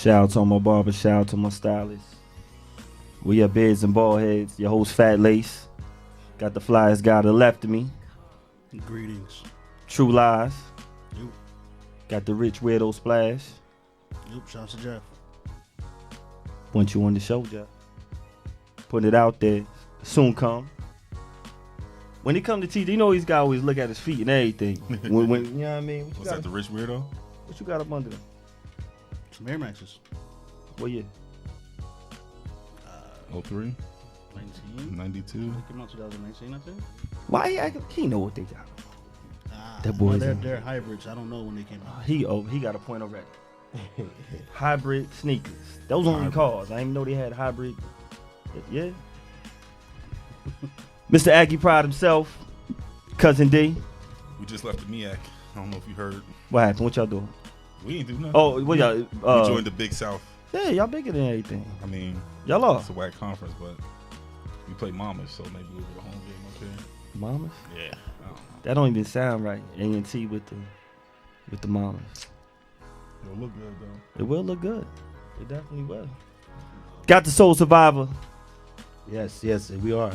Shout out to my barber, shout out to my stylist. We are Beards and Baldheads, your host Fat Lace. Got the flyest guy to the left of me. Greetings. True Lies. Yep. Got the rich weirdo splash. Yep, shout out to Jeff. Want you on the show, Jeff. Putting it out there. Soon come. When he come to TJ, you know he's got to always look at his feet and everything. when you know what I mean? What's that, the rich weirdo? What you got up under them? Some Air Maxes. What year? 03, 19. 92. They came out 2019, I think. Why he acting? He know what they got. That Well, boy's they're hybrids. I don't know when they came out. He got a point already. Hybrid sneakers. Those only cars. I didn't even know they had hybrid. Yeah. Mr. Aggie Pride himself, Cousin D. We just left the MEAC. I don't know if you heard. What happened? What y'all doing? We ain't do nothing. Oh, what y'all? We joined the Big South. Yeah, y'all bigger than everything. I mean, Y'all are. it's a whack conference, but we play Mamas, so maybe we'll get a home game up here. Mamas? Yeah. I don't know. That don't even sound right. A&T with the mamas. It'll look good though. It will look good. It definitely will. Got the Soul Survivor. Yes, we are.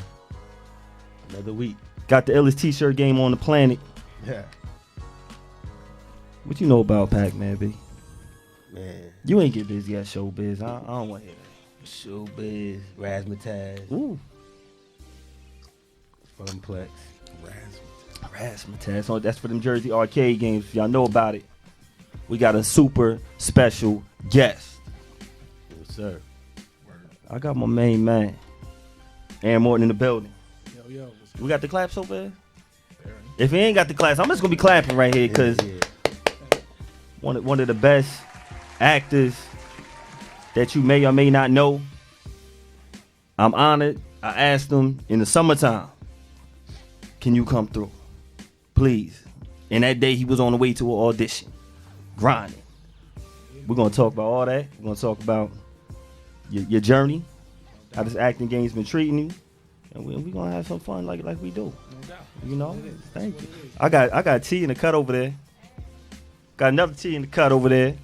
Another week. Got the illest t-shirt game on the planet. Yeah. What you know about Pac-Man, B? Man. You ain't get busy at Showbiz. I don't want to hear Showbiz, Razzmatazz, that. Ooh. Funplex. Razzmatazz. Oh, that's for them Jersey arcade games. If y'all know about it. We got a super special guest. Yes, sir. I got my main man, Aaron Morton, in the building. Yo. We got the claps over there? If he ain't got the claps, I'm just going to be clapping right here because one of the best actors that you may or may not know. I'm honored. I asked him in the summertime, can you come through? Please. And that day he was on the way to an audition. Grinding. We're going to talk about all that. We're going to talk about your journey, how this acting game's been treating you, and we're going to have some fun like we do. You know? Thank you. I got tea in the cut over there. Got another tea in the cut over there.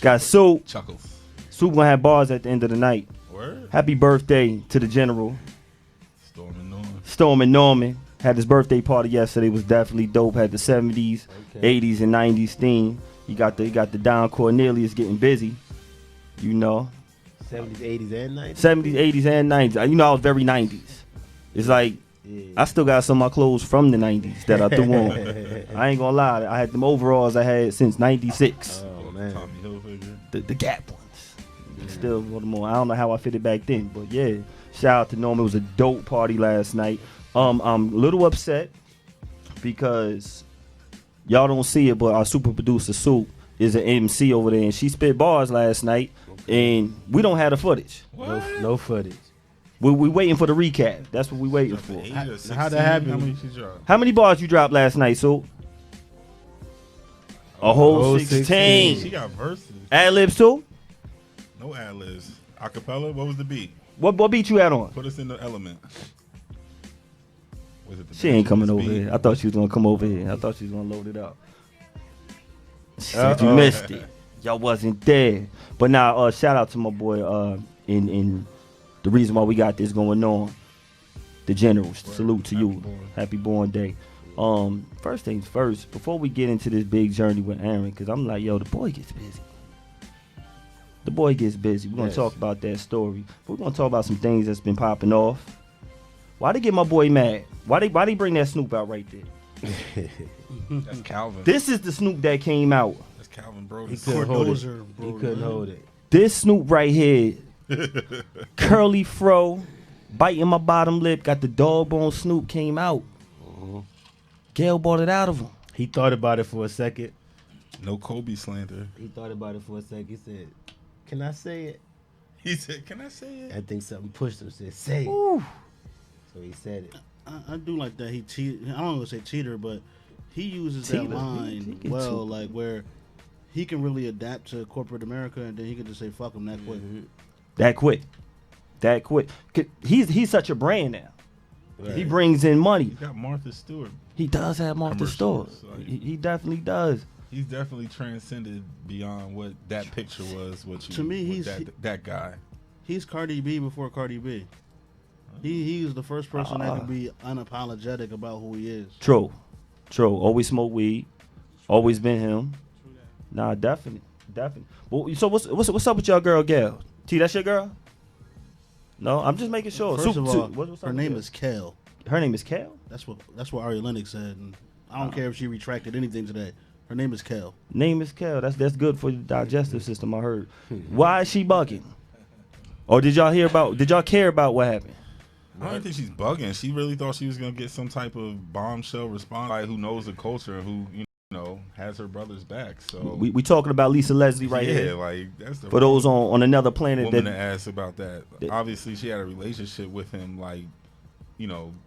Got Soup. Chuckles. Soup going to have bars at the end of the night. Word. Happy birthday to the General. Storm and Norman. Had his birthday party yesterday. Was definitely dope. Had the 70s, 80s, and 90s theme. He got the Don Cornelius getting busy. You know. 70s, 80s, and 90s? 70s, 80s, and 90s. You know, I was very 90s. It's like, I still got some of my clothes from the 90s that I threw on. I ain't gonna lie. I had them overalls I had since 96. Oh, man. Tommy Hilfiger. The Gap ones. Still one more. I don't know how I fit it back then, but yeah. Shout out to Norman. It was a dope party last night. I'm a little upset because y'all don't see it, but our super producer Soup is an MC over there, and she spit bars last night, and we don't have the footage. No footage. We waiting for the recap. That's what we waiting for. How'd that happen? How many she dropped? How many bars you dropped last night, Soup? A whole 16. She got verses. Ad-libs too? No ad-libs. Acapella? What was the beat? What beat you had on? Put us in the element. Was it the She ain't coming over beat? here. I thought she was gonna come over here. I thought she was gonna load it up. She said you missed it. Y'all wasn't there. But now, shout out to my boy. In the reason why we got this going on, the General. Salute to you. Happy born day. First things first. Before we get into this big journey with Aaron, because I'm like, yo, the boy gets busy. The boy gets busy. We're gonna talk about that story. We're gonna talk about some things that's been popping off. Why they get my boy mad? Why they bring that Snoop out right there? That's Calvin. This is the Snoop that came out. That's Calvin Brody. He couldn't hold it. This Snoop right here, curly fro, biting my bottom lip, got the dog bone Snoop came out. Gail bought it out of him. He thought about it for a second. No Kobe slander. He thought about it for a second. He said, "Can I say it?" He said, "Can I say it?" I think something pushed him. Said, "Say it." Ooh. So he said it. I do like that he cheat. I don't want to say cheater, but he uses Cheater. that line He can well, cheat. like where he can really adapt to corporate America, and then he can just say fuck him that quick. That quick. He's such a brand now. Right. He brings in money. He's got Martha Stewart. He does have Martha Stewart. Commercials, like- He definitely does. He's definitely transcended beyond what that picture was. To me, he's that guy. He's Cardi B before Cardi B. He's the first person that can be unapologetic about who he is. True. Always smoke weed. Always been him. Nah, definitely. Well, so what's up with your girl, Gail? T, that's your girl? No, I'm just making sure. First of all, what's her name is Kel. Her name is Kel? That's what Ari Lennox said. And I don't care if she retracted anything today. Her name is Kel. Name is Kel. That's good for the digestive system, I heard. Why is she bugging? Or did y'all care about what happened? I don't think she's bugging. She really thought she was gonna get some type of bombshell response, like who knows the culture, who has her brother's back. So we talking about Lisa Leslie right here. Yeah, like that's the for those on another planet woman that asked about that. Obviously, she had a relationship with him, like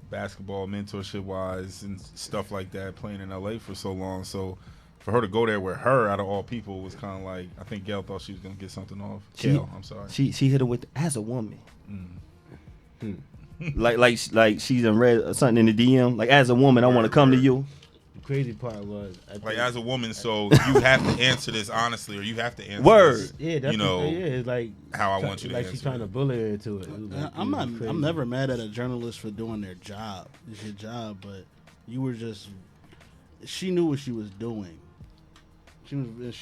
basketball mentorship wise and stuff like that, playing in LA for so long. So for her to go there with her, out of all people, was kind of like, I think Gail thought she was gonna get something off. Gail, I'm sorry. She hit her with as a woman. like she's read something in the DM. Like, as a woman, I want to come to you. The crazy part was, like, as a woman, so you have to answer this honestly, or you have to answer word. This, yeah, that's it's like how I want you to like answer. she's trying to bully her into it. I'm never mad at a journalist for doing their job. It's your job, but you were just. She knew what she was doing. She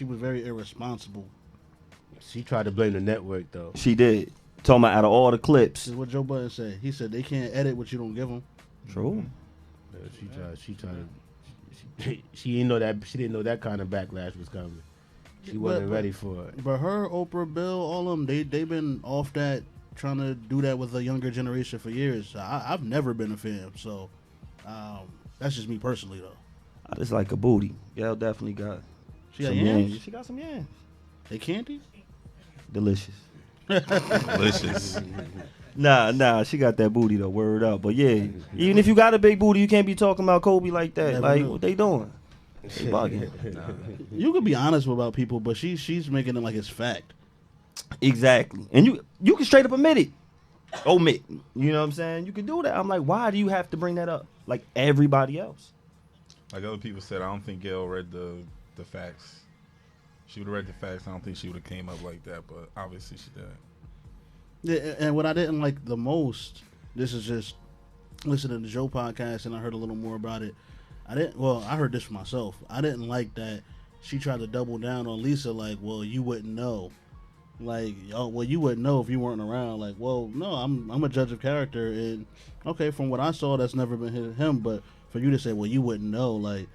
was very irresponsible. She tried to blame the network though. She did. Talking about out of all the clips. This is what Joe Budden said. He said they can't edit what you don't give them. True. Yeah, she tried. She didn't know that. She didn't know that kind of backlash was coming. She wasn't ready for it. But her, Oprah, Bill, all of them, they've been off that, trying to do that with the younger generation for years. I've never been a fan, so that's just me personally though. I just like a booty. Gail definitely got. She got yams. She got some yams. They candy? Delicious. Delicious. Nah, she got that booty though. Word up. But yeah, even if you got a big booty, you can't be talking about Kobe like that. Never like, knew. what they doing? They bugging. You could be honest about people, but she's making it like it's fact. Exactly. And you can straight up omit it. You know what I'm saying? You can do that. I'm like, why do you have to bring that up? Like everybody else. Like other people said, I don't think Gail read the facts. She would have read the facts. I don't think she would have came up like that, but obviously she did. Yeah, and what I didn't like the most, this is just listening to the Joe podcast, and I heard a little more about it. I heard this for myself. I didn't like that she tried to double down on Lisa, like, well, you wouldn't know. Like, oh, well, you wouldn't know if you weren't around. Like, well, no, I'm a judge of character, and okay, from what I saw, that's never been him. But for you to say, well, you wouldn't know, like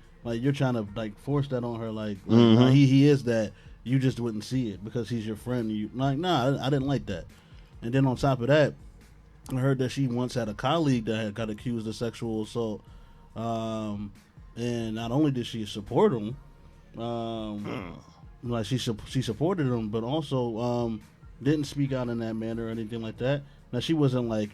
you're trying to like force that on her, like he is that. You just wouldn't see it because he's your friend. You like, nah, I didn't like that. And then on top of that, I heard that she once had a colleague that had got accused of sexual assault. And not only did she support him, like she supported him, but also didn't speak out in that manner or anything like that. Now she wasn't like,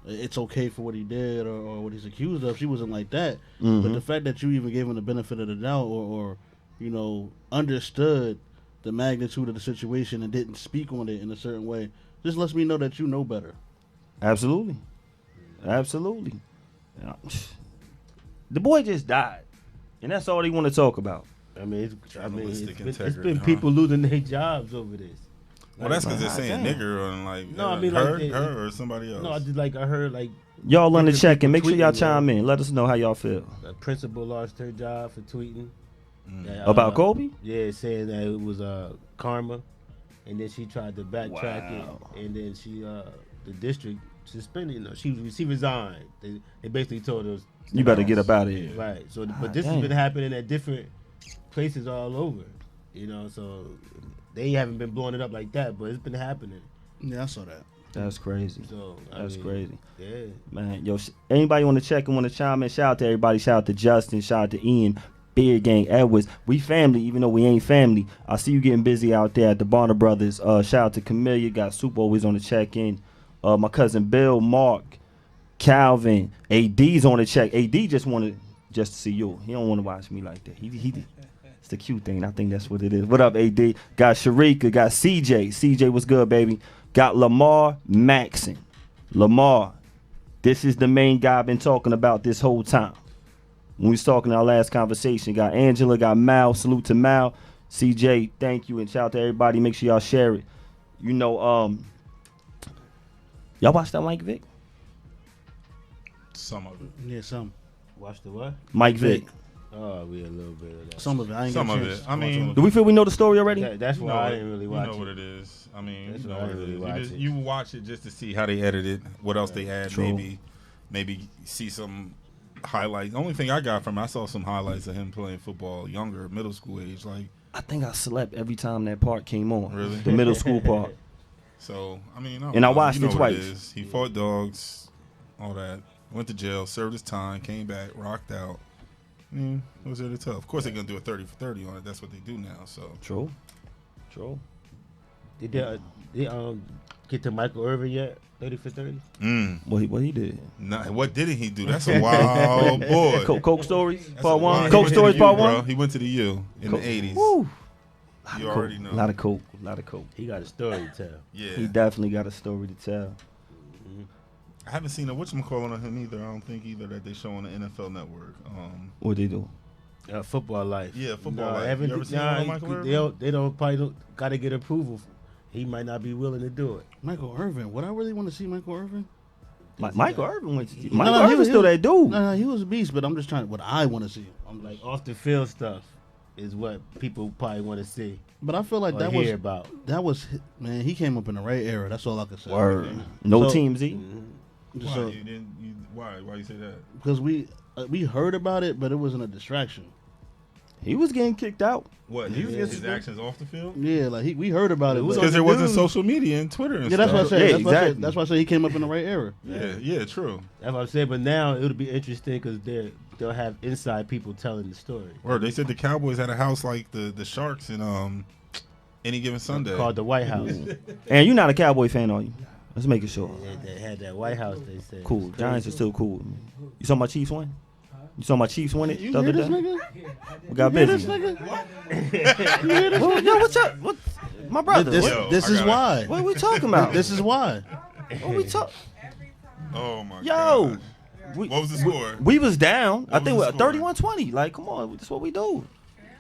it's okay for what he did or what he's accused of. She wasn't like that. But the fact that you even gave him the benefit of the doubt or understood the magnitude of the situation and didn't speak on it in a certain way, just lets me know that you know better. Absolutely. Yeah. The boy just died, and that's all they want to talk about. It's been people losing their jobs over this. Well, that's because they're saying nigger and like her or somebody else. No, I heard like y'all on the check and make sure y'all chime in. Let us know how y'all feel. A principal lost her job for tweeting. About Kobe? Yeah, saying that it was karma, and then she tried to backtrack it, and then the district suspended. She resigned. They basically told her, you better get up out of here. Right. So, but this has been happening at different places all over. So they haven't been blowing it up like that, but it's been happening. Yeah, I saw that. That's crazy. So that's crazy. Yeah, man. Yo, anybody want to check and want to chime in? Shout out to everybody. Shout out to Justin. Shout out to Ian. Beard Gang Edwards. We family, even though we ain't family. I see you getting busy out there at the Bonner Brothers. Shout out to Camellia. Got Soup always on the check-in. My cousin Bill, Mark, Calvin. AD's on the check. AD just wanted to see you. He don't want to watch me like that. He it's the cute thing. I think that's what it is. What up, AD? Got Sharika. Got CJ. CJ, what's good, baby? Got Lamar Maxon. Lamar, this is the main guy I've been talking about this whole time. when we was talking in our last conversation. Got Angela, got Mal. Salute to Mal. CJ, thank you, and shout out to everybody. Make sure y'all share it. You know, y'all watch that Mike Vick? Some of it. Yeah, some. Watch the what? Mike Vick. Oh, we a little bit of that. Some of it. I ain't Some got a of chance it. to I watch mean, all of Do it. we feel we know the story already? That's You why know I what- didn't really watch You know what it. it is. I mean, That's you know why I what it didn't is. really watch it. You watch it just to see how they edit it, what else they add, True. maybe see some highlights. The only thing I got from it, I saw some highlights of him playing football younger, middle school age. Like, I think I slept every time that part came on. Really? The middle school part. so, I mean, And I watched you it know what twice. is. He fought dogs, all that. Went to jail, served his time, came back, rocked out. What was there to tell? Of course, they're gonna do a 30 for 30 on it. That's what they do now. So, True. Did they get to Michael Irvin yet? 30 for 30? What he did? nah, what didn't he do? That's a wild boy. Coke stories That's part a one. wild- Coke he went to stories the part U, bro. one. He went to the U in the 80s. Woo. You already know. A lot of coke. He got a story to tell. Yeah. He definitely got a story to tell. I haven't seen a whatchamacallit on him either. I don't think either that they show on the NFL Network. What they do? Football life. Yeah, Football No, Life. haven't- You ever seen one on Michael Irvin? they don't probably don't got to get approval. He might not be willing to do it. Michael Irvin. Would I really want to see Michael Irvin? Michael Irvin went. No, Michael he Irvin's was- still that dude. No, he was a beast, but I'm just trying. What I want to see. I'm Like off the field stuff is what people probably want to see but I feel like or that hear was about. man. He came up in the right era. That's all I can say. Word. No So- TMZ. Why? So, You didn't, why you say that? because we heard about it, but it wasn't a distraction. He was getting kicked out. What? He was His against- actions off the field? Yeah, like we heard about it. was but- Because there wasn't Dude. social media and Twitter and yeah, that's what I stuff. said. Yeah, that's, what I said. exactly. That's why I said he came up in the right era. Yeah, true. That's what I'm saying. But now it'll be interesting because they'll have inside people telling the story. Or they said the Cowboys had a house like the Sharks in Any Given Sunday. Called the White House. And you're not a Cowboy fan, are you? Let's make it sure. They had that White House. They said Cool. Giants are still cool with me. You saw my Chiefs win? You saw my Chiefs win it You the other hear this day? nigga? We got You hear this busy. nigga? Well, yo, what's up? What? My brother. This, What, Yo, this I is gotta- why. what are we talking about? This is why. What we talk? Oh my Yo. god. We, What was the score? we was down. I What think was we're the score? 31-20. Like, come on, that's what we do.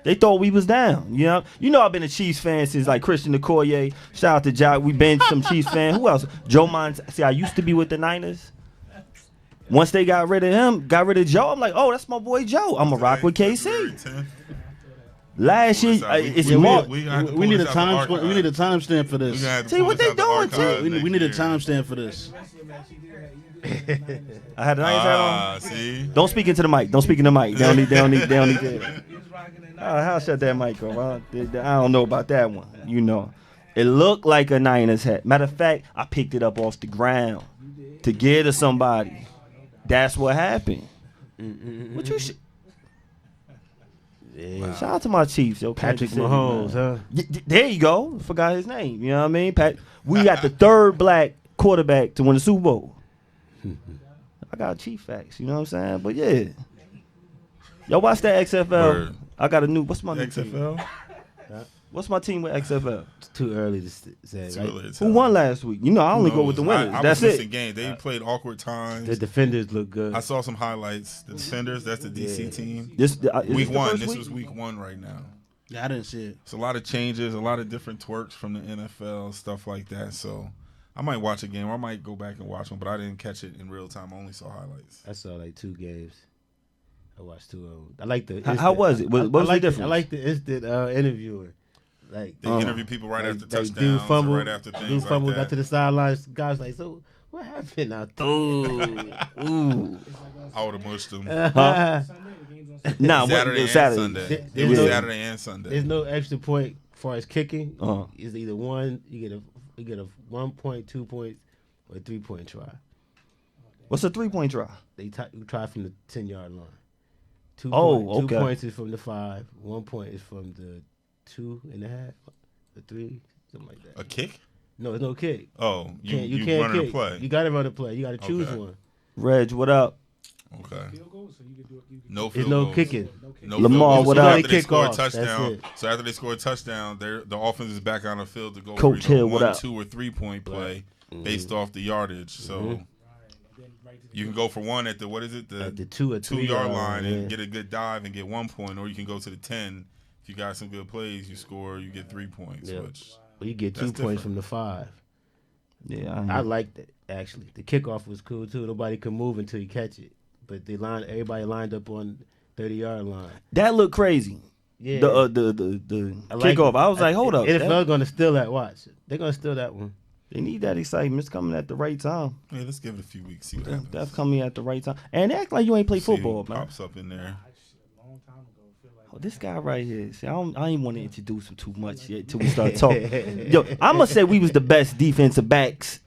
They thought we was down. You know I've been a Chiefs fan since like Christian Okoye. Shout out to Jock. We been some Chiefs fan. Who else? Joe Mons. See, I used to be with the Niners. Once they got rid of him, got rid of Joe, I'm like, oh, that's my boy Joe. I'm a rock with February KC. 10th. Last year, it's Yeah, March. we gonna have to We pull need a this out the time. archive. We need a timestamp for We this. gonna have to See pull what this they out the doing, archive too. We next need a year. timestamp for this. I had the Niners hat on. See? Don't speak into the mic. Don't speak into the mic. They don't need that. How shut that mic off? I don't know about that one. You know. It looked like a Niners hat. Matter of fact, I picked it up off the ground to give to somebody. That's what happened. What you Yeah. Shout out to my Chiefs, yo. Patrick Kansas City, Mahomes, man. huh? There you go. Forgot his name. You know what I mean? We got the third black quarterback to win the Super Bowl. I got Chief facts. You know what I'm saying? But yeah. Yo, watch that XFL. Word. I got a new. What's my new team? XFL? What's my team with XFL? It's too early to say. It's Right? really a tell. Who won last week? You know, I only go with the winners. I That's was missing it. games. They played awkward times. The defenders look good. I saw some highlights. The Defenders, that's the DC team. This is Week the one. first This week? was week one right now. Yeah, I didn't see it. It's a lot of changes, a lot of different twerks from the NFL, stuff like that. So I might watch a game, or I might go back and watch one, but I didn't catch it in real time. I only saw highlights. I saw like 2 games. I watched 2 of them. I like the. How was it? What was the difference? I like the instant interviewing. Like They interview people right after touchdowns, dude or fumble, right after things dude fumble like got that. to the sidelines. Guys like, so what happened out there? Ooh. I would have mushed them. Nah, Saturday and Saturday. Sunday. There- It was yeah. Saturday and Sunday. There's no extra point as far as kicking. Uh-huh. It's either one you get a 1 point, 2 points, or a 3-point try. What's a 3-point try? They try from the 10-yard line. 2 Oh, okay. points is from the 5. 1 point is from the 2.5, the 3, something like that. A kick? No, there's no kick. Oh, you can't running kick. a play. You got to run a play. You got to choose Okay. one. Reg, what up? Okay. No There's field no goals. kicking. No Lamar, field goals. what So up? after they Kick score a off, that's touchdown, it. so after they score a touchdown, the offense is back on the field to go Coach for either Hill, what one, up? 2, or 3-point play based off the yardage. So You can go for one at the what is it At the 2 or 3 2-yard line yeah. and get a good dive and get 1 point, or you can go to the 10. If you got some good plays, you score, you get 3 points. Yeah. Which Well, you get 2 that's points different. from the 5. Yeah, I liked it actually. The kickoff was cool too. Nobody could move until you catch it, but everybody lined up on 30-yard line. that looked crazy. Yeah, The I like kickoff. it. I was like, hold up. NFL gonna steal that. Watch, they're gonna steal that one. They need that excitement. It's coming at the right time. Yeah, let's give it a few weeks, see what happens. That's coming at the right time. And act like you ain't play See football, who man. pops up in there. Oh, this guy right here. See, I ain't want to introduce him too much yet till we start talking. Yo, I'm gonna say we was the best defensive backs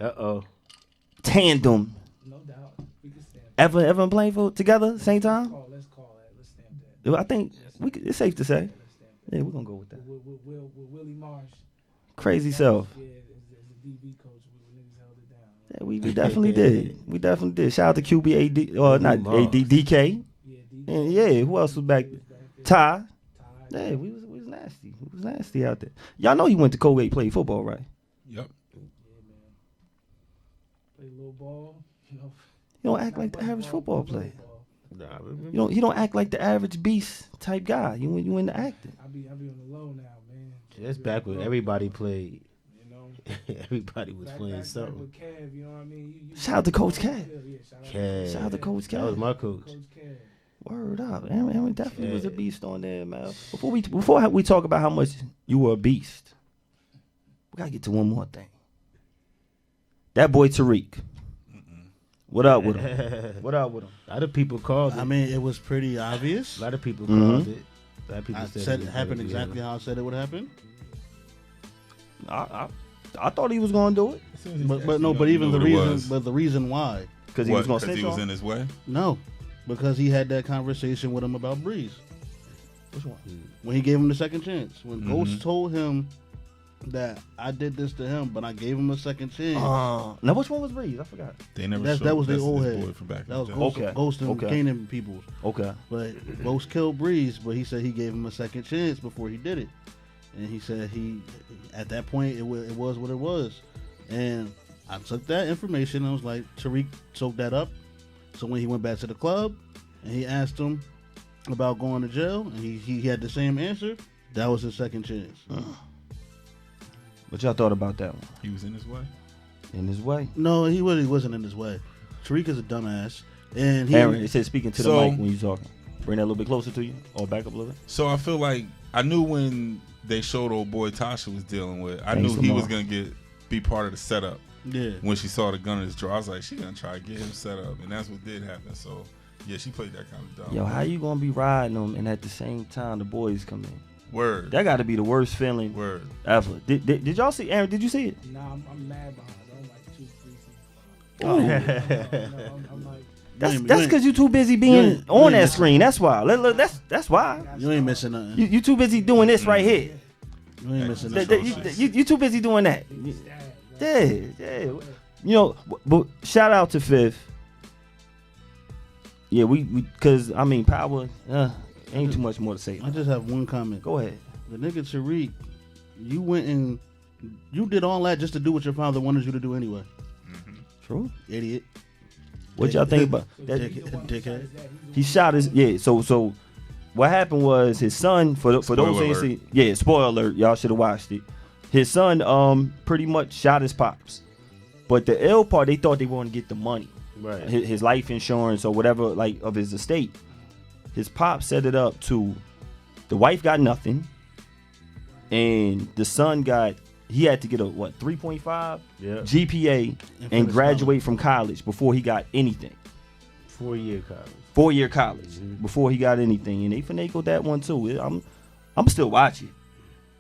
tandem No doubt. We can stand ever playing for together same time. Let's call that. Let's stamp that. I think it's safe to say. Let's stamp Yeah, we're gonna go with that. that. With Willie Marsh. Crazy self. Yeah, as a DB coach, when niggas held it down. Yeah, we definitely did. We definitely did. Shout out to QB AD or not AD DK. Yeah, And yeah, who else was back there? Ty. Ty. Yeah, we was nasty. We was nasty out there. Y'all know he went to Colgate played football, right? Yep. Yeah, man. Play a little ball, you know. He don't act like the average football player. Nah, He don't act like the average beast type guy. You in the acting. I be on the low now, man. that's back when everybody played. You know. Everybody was playing Back something. with Kev, you know what I mean? You Shout out to Coach Kev. Yeah, shout out Kev. Shout out to Coach That was Kev. my coach. Coach Kev. Word up. Aaron definitely was a beast on there, man. Before we talk about how much you were a beast, we gotta get to one more thing. That boy Tariq. What up with him? What up with him? A lot of people called it. I mean, it was pretty obvious. A lot of people Mhm. called it. A lot of people I said said was it happened gonna be exactly him. how I said it would happen. I thought he was gonna do it But even the reason why. because he was gonna Because snitch he was on in his way. No, because he had that conversation with him about Breeze Which one? when he gave him the second chance. When Mhm. Ghost told him that I did this to him, but I gave him a second chance. Now which one was Breeze? I forgot. They never That showed was the that's old his head. boy from back in That was the day. Ghost, Okay, Ghost and okay. Kanan Peoples. Okay. But Ghost killed Breeze, but he said he gave him a second chance before he did it. And he said at that point, it was what it was. And I took that information and I was like, Tariq soaked that up. So when he went back to the club and he asked him about going to jail and he had the same answer, that was his second chance. What y'all thought about that one? He was in his way. In his way. No, he really wasn't in his way. Tariq is a dumbass. And he, Aaron, it said speaking to the So- mic when you talking. Bring that a little bit closer to you or back up a little bit. So I feel like I knew when they showed old boy Tasha was dealing with. I Thanks, knew he Lamar. was gonna be part of the setup. yeah. When she saw the gun in his drawer, I was like, she gonna try to get him set up, and that's what did happen. So yeah, she played that kind of dumb. Yo, how you gonna be riding them and at the same time the boys come in? Word. That got to be the worst feeling Word. ever. Did y'all see Aaron? Did you see it? Nah, I'm mad behind. I don't like 2 3 Oh. I'm like, That's because you too busy being you on ain't- that screen. That's why. Look, that's why. You ain't missing nothing. You too busy doing this right here. You ain't missing That's nothing. You too busy doing that. Yeah. You know, but shout out to Fifth. Yeah, we because I mean Power. Ain't too much more to say. I just have one comment. Go ahead. The nigga Tariq, you went and you did all that just to do what your father wanted you to do anyway. True. Idiot. What y'all think about that? Dickhead. He shot his So what happened was his son for those Spoiler who ain't alert. see. Yeah, spoiler alert. Y'all should have watched it. His son pretty much shot his pops, but the ill part they thought they were going to get the money, Right. his life insurance or whatever like of his estate. His pop set it up to the wife got nothing, and the son he had to get a 3.5 Yeah. GPA and graduate from college before he got anything. 4-year college. 4-year college before he got anything, and they finagled that one too. I'm still watching.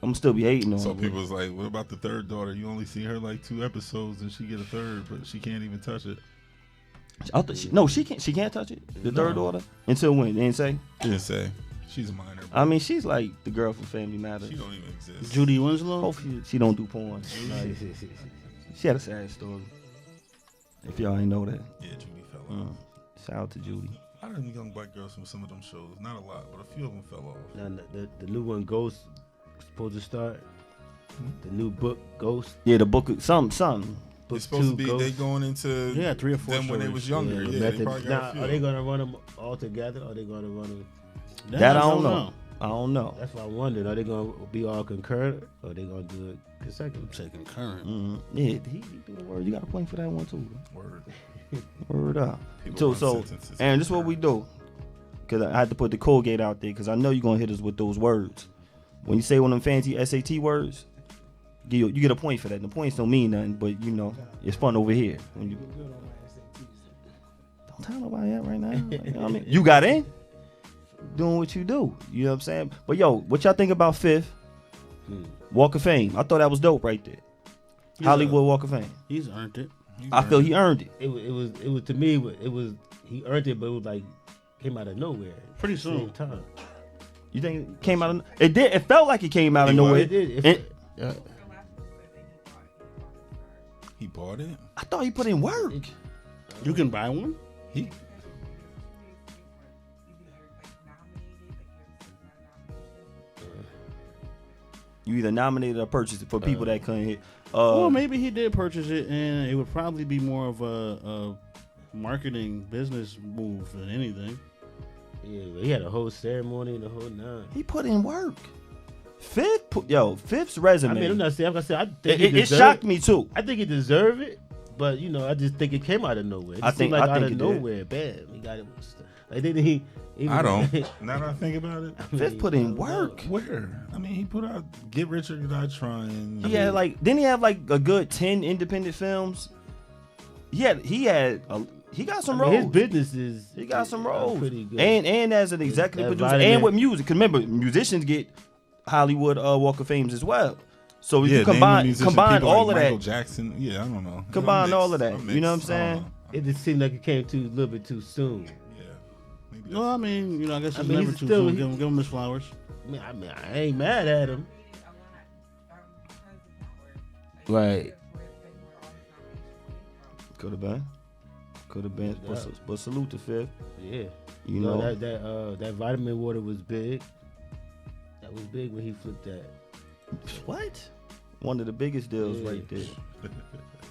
I'm still be hating on So it. people was like, what about the third daughter? You only see her like 2 episodes and she get a third, but she can't even touch it. I thought she can't touch it. The third daughter until when? They didn't say. Didn't say. She's a minor. Bro. I mean, she's like the girl from Family Matters. She don't even exist. Judy Winslow. Hopefully she don't do porn. Like, she had a sad story. If y'all ain't know that. Yeah, Judy fell off. Shout out to Judy. I done young black girls from some of them shows. Not a lot, but a few of them fell off. Now, the new one, Ghost, supposed to start. The new book, Ghost. Yeah, the book some. It's supposed to be they going into Yeah, 3 or 4 them when they was younger. Yeah, Yeah, they probably got now, a few. are they gonna run them all together? Or are they gonna run them? That I don't know. I don't know. That's what I wondered. Are they gonna be all concurrent, or are they gonna do it consecutive? Say concurrent. Yeah, he the word. You got a point for that one too. Word. Word up. People So, run sentences. Aaron, this is what we do. Because I had to put the Colgate out there because I know you're going to hit us with those words. When you say one of them fancy SAT words, you get a point for that. The points don't mean nothing, but, you know, it's fun over here. When you, Good on my SATs. don't tell nobody that right now. Like, you know what I mean? You got in? Doing what you do. You know what I'm saying? But, yo, what y'all think about Fifth? Walk of Fame. I thought that was dope right there. Hollywood Walk of Fame. He's earned it. I feel he earned it. It was to me. It was he earned it, but it was like came out of nowhere. Pretty Same soon. time. You think it came out of it did? It felt like it came out of nowhere. It did. And- He bought it. I thought he put in work. You can buy one. He You either nominated or purchased it for people that couldn't hit. Well, maybe he did purchase it, and it would probably be more of a marketing business move than anything. Yeah, but he had a whole ceremony and the whole nine. He put in work. Fifth's resume. I mean, I'm not saying. I'm gonna say I think it shocked me too. I think he deserved it, but you know, I just think it came out of nowhere. It I just think- seemed like I out think of it did. nowhere. Bam, he got it. Like didn't he? Even, I don't. Now that I think about it, Fifth put in work. where? I mean, he put out Get Rich or Die Trying. He had didn't he have like a good 10 independent films? He got some roles. His business is He got some roles. pretty good. And as an executive That producer, vitamin- and with music. 'Cause remember, musicians get Hollywood Walk of Fames as well. So yeah, you combine all of Michael that. Jackson. Yeah, I don't know. Combine all of that. I'm You know what I'm mixed. I don't saying? know. it just seemed like it came too a little bit too soon. Yeah. Maybe Well, I mean, you know, I guess it's mean, never he's too still- soon. Give him his flowers. I mean, I ain't mad at him. Right. Could have been. But salute to Fifth. Yeah. You know. that vitamin water was big. That was big when he flipped that. What? One of the biggest deals Yeah. right there.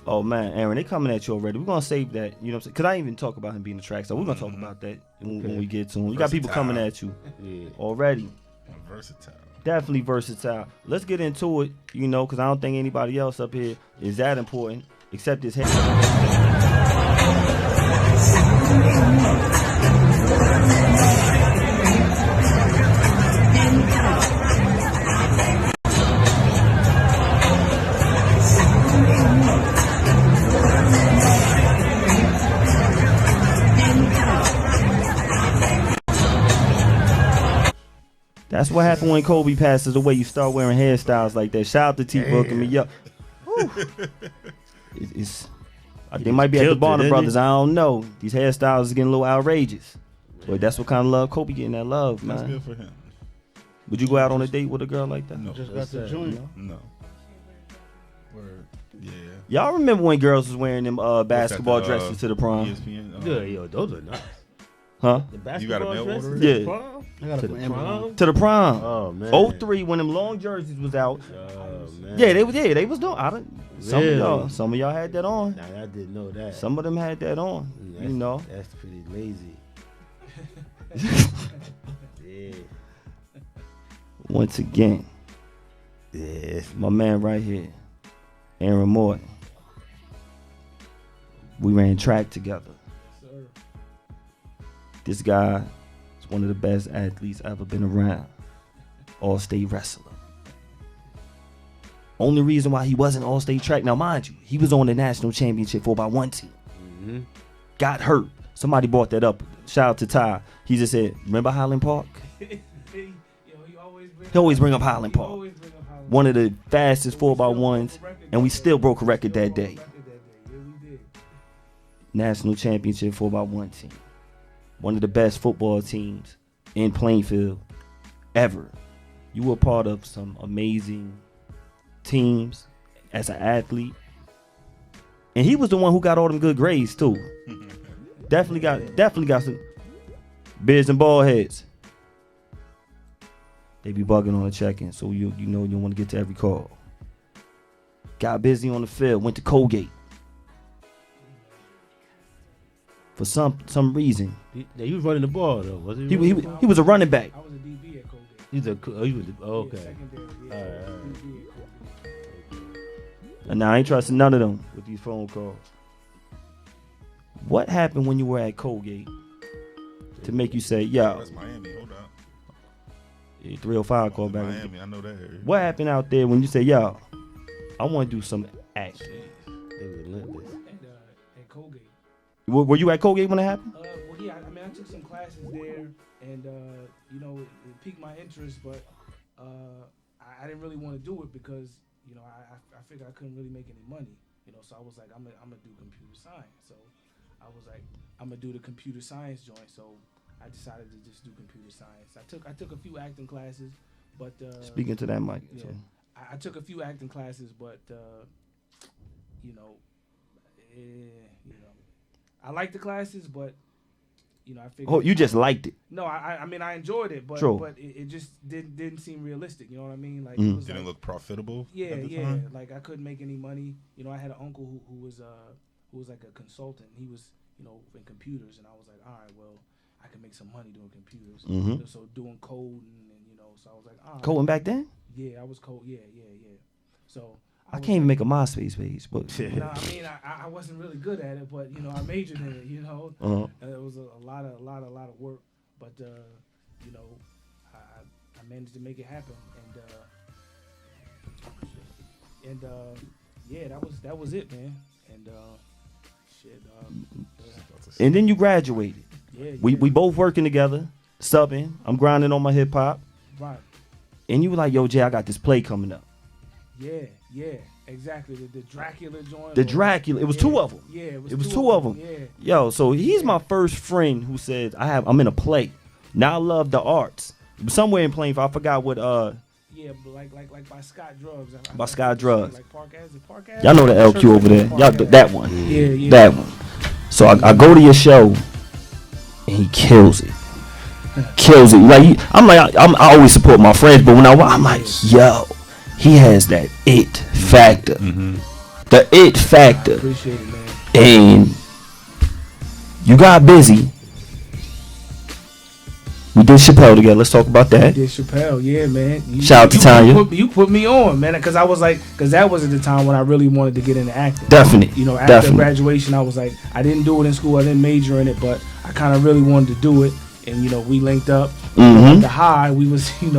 Oh man, Aaron, they coming at you already. We're gonna save that. You know what I'm saying? Cause I didn't even talk about him being a track star. We're gonna talk about that when we get to him. You got people coming at you Yeah. already. Versatile. Definitely versatile. Let's get into it, you know, because I don't think anybody else up here is that important except his head. That's what happened when Kobe passes away. You start wearing hairstyles like that. Shout out to T for hooking me up. Whew. They might be at the killed it, Barner didn't Brothers. he? I don't know. These hairstyles is getting a little outrageous. But that's what kind of love Kobe getting that love, That's man. good for him. Would you go out on a date with a girl like that? No. Just got What's the that? joint. No. Word. Yeah. Y'all remember when girls was wearing them basketball What's that, dresses to the prom? ESPN. Yeah, yo, those are nice. Huh? The You got a basketball mail dresses order? to Yeah. the prom? I got To it the from Amazon. prom? To the prom. Oh man. 03 when them long jerseys was out. Oh man. Yeah, they was doing. I don't. Really? Some of y'all had that on. Nah, I didn't know that. Some of them had that on. That's, You know. That's pretty lazy. Yeah. Once again, Yes. my man right here, Aaron Morton. We ran track together. Sir. This guy is one of the best athletes ever been around. All-state wrestler. Only reason why he wasn't all-state track, now mind you, he was on the national championship 4x1 team. Mm-hmm. Got hurt. Somebody brought that up. Shout out to Ty. He just said, remember Highland Park? He always bring up Highland Park. One of the fastest 4x1s, and we still broke a record that day. Yeah, we did. National championship 4x1 team. One of the best football teams in Plainfield ever. You were part of some amazing teams as an athlete. And he was the one who got all them good grades too. Definitely got some beards and bald heads. They be bugging on the check-in, so you know you want to get to every call. Got busy on the field, went to Colgate. for some reason. He was running the ball though, wasn't He he? he was a running back. I was a DB at Colgate. He's he was okay. Yeah, secondary. Yeah, All right. DB at Colgate. And I ain't trusting none of them. With these phone calls. What happened when you were at Colgate to make you say, yo, That's Miami. Hold up. 305 call back? Miami. I know that area. What happened out there when you say, yo, I want to do some acting? They were relentless. At Colgate. Were you at Colgate when it happened? Well, yeah. I mean, I took some classes there, and you know, it piqued my interest, but I didn't really want to do it because you know I figured I couldn't really make any money. You know, so I was like, I'm gonna do computer science. So I was like, I'm gonna do the computer science joint. So I decided to just do computer science. I took a few acting classes, but Speaking to that mic. yeah, So. I took a few acting classes, but you know, I liked the classes, but you know, I figured. Oh, you just liked it. No, I mean I enjoyed it, but True. but it just didn't seem realistic. You know what I mean? Like Mm. it was Didn't like, look profitable. yeah, at the yeah. time? Like I couldn't make any money. You know, I had an uncle who was like a consultant. He was in computers, and I was like, all right, well, I can make some money doing computers. Mhm. So doing coding, and so I was like, all right. Coding back then? Yeah, I was code. Yeah. So I was can't even make a MySpace page, but no, I mean I wasn't really good at it, but I majored in it. Uh-huh. It was a lot of work, but I managed to make it happen, and yeah, that was it, man. And and then you graduated. yeah, We both working together, subbing. I'm grinding on my hip hop, right, and you were like, "Yo, Jay, I got this play coming up." yeah, exactly. The Dracula joint. The Dracula. It was two of them. Yeah, it was two of them. Yeah. Yo, so he's my first friend who says I'm in a play. Now I love the arts. Somewhere in Plainfield, I forgot what. Yeah, but like by Scott Drugs. By Scott Drugs. Like Park Ave, is it Park Ave? Y'all know the LQ over there. Park Y'all Ave. that one. Yeah. That one. So I go to your show, and he kills it. Kills it. Like I always support my friends, but when I'm like, yo, he has that it factor. Mm-hmm. The it factor. Appreciate it, man. And you got busy. We did Chappelle together. Let's talk about that. Did Chappelle, yeah, man. Shout out to Tanya. You put me on, man, because that was at the time when I really wanted to get into acting. Definitely. After graduation, I was like, I didn't do it in school, I didn't major in it, but I kind of really wanted to do it, and we linked up. Mm-hmm. The high, we was, We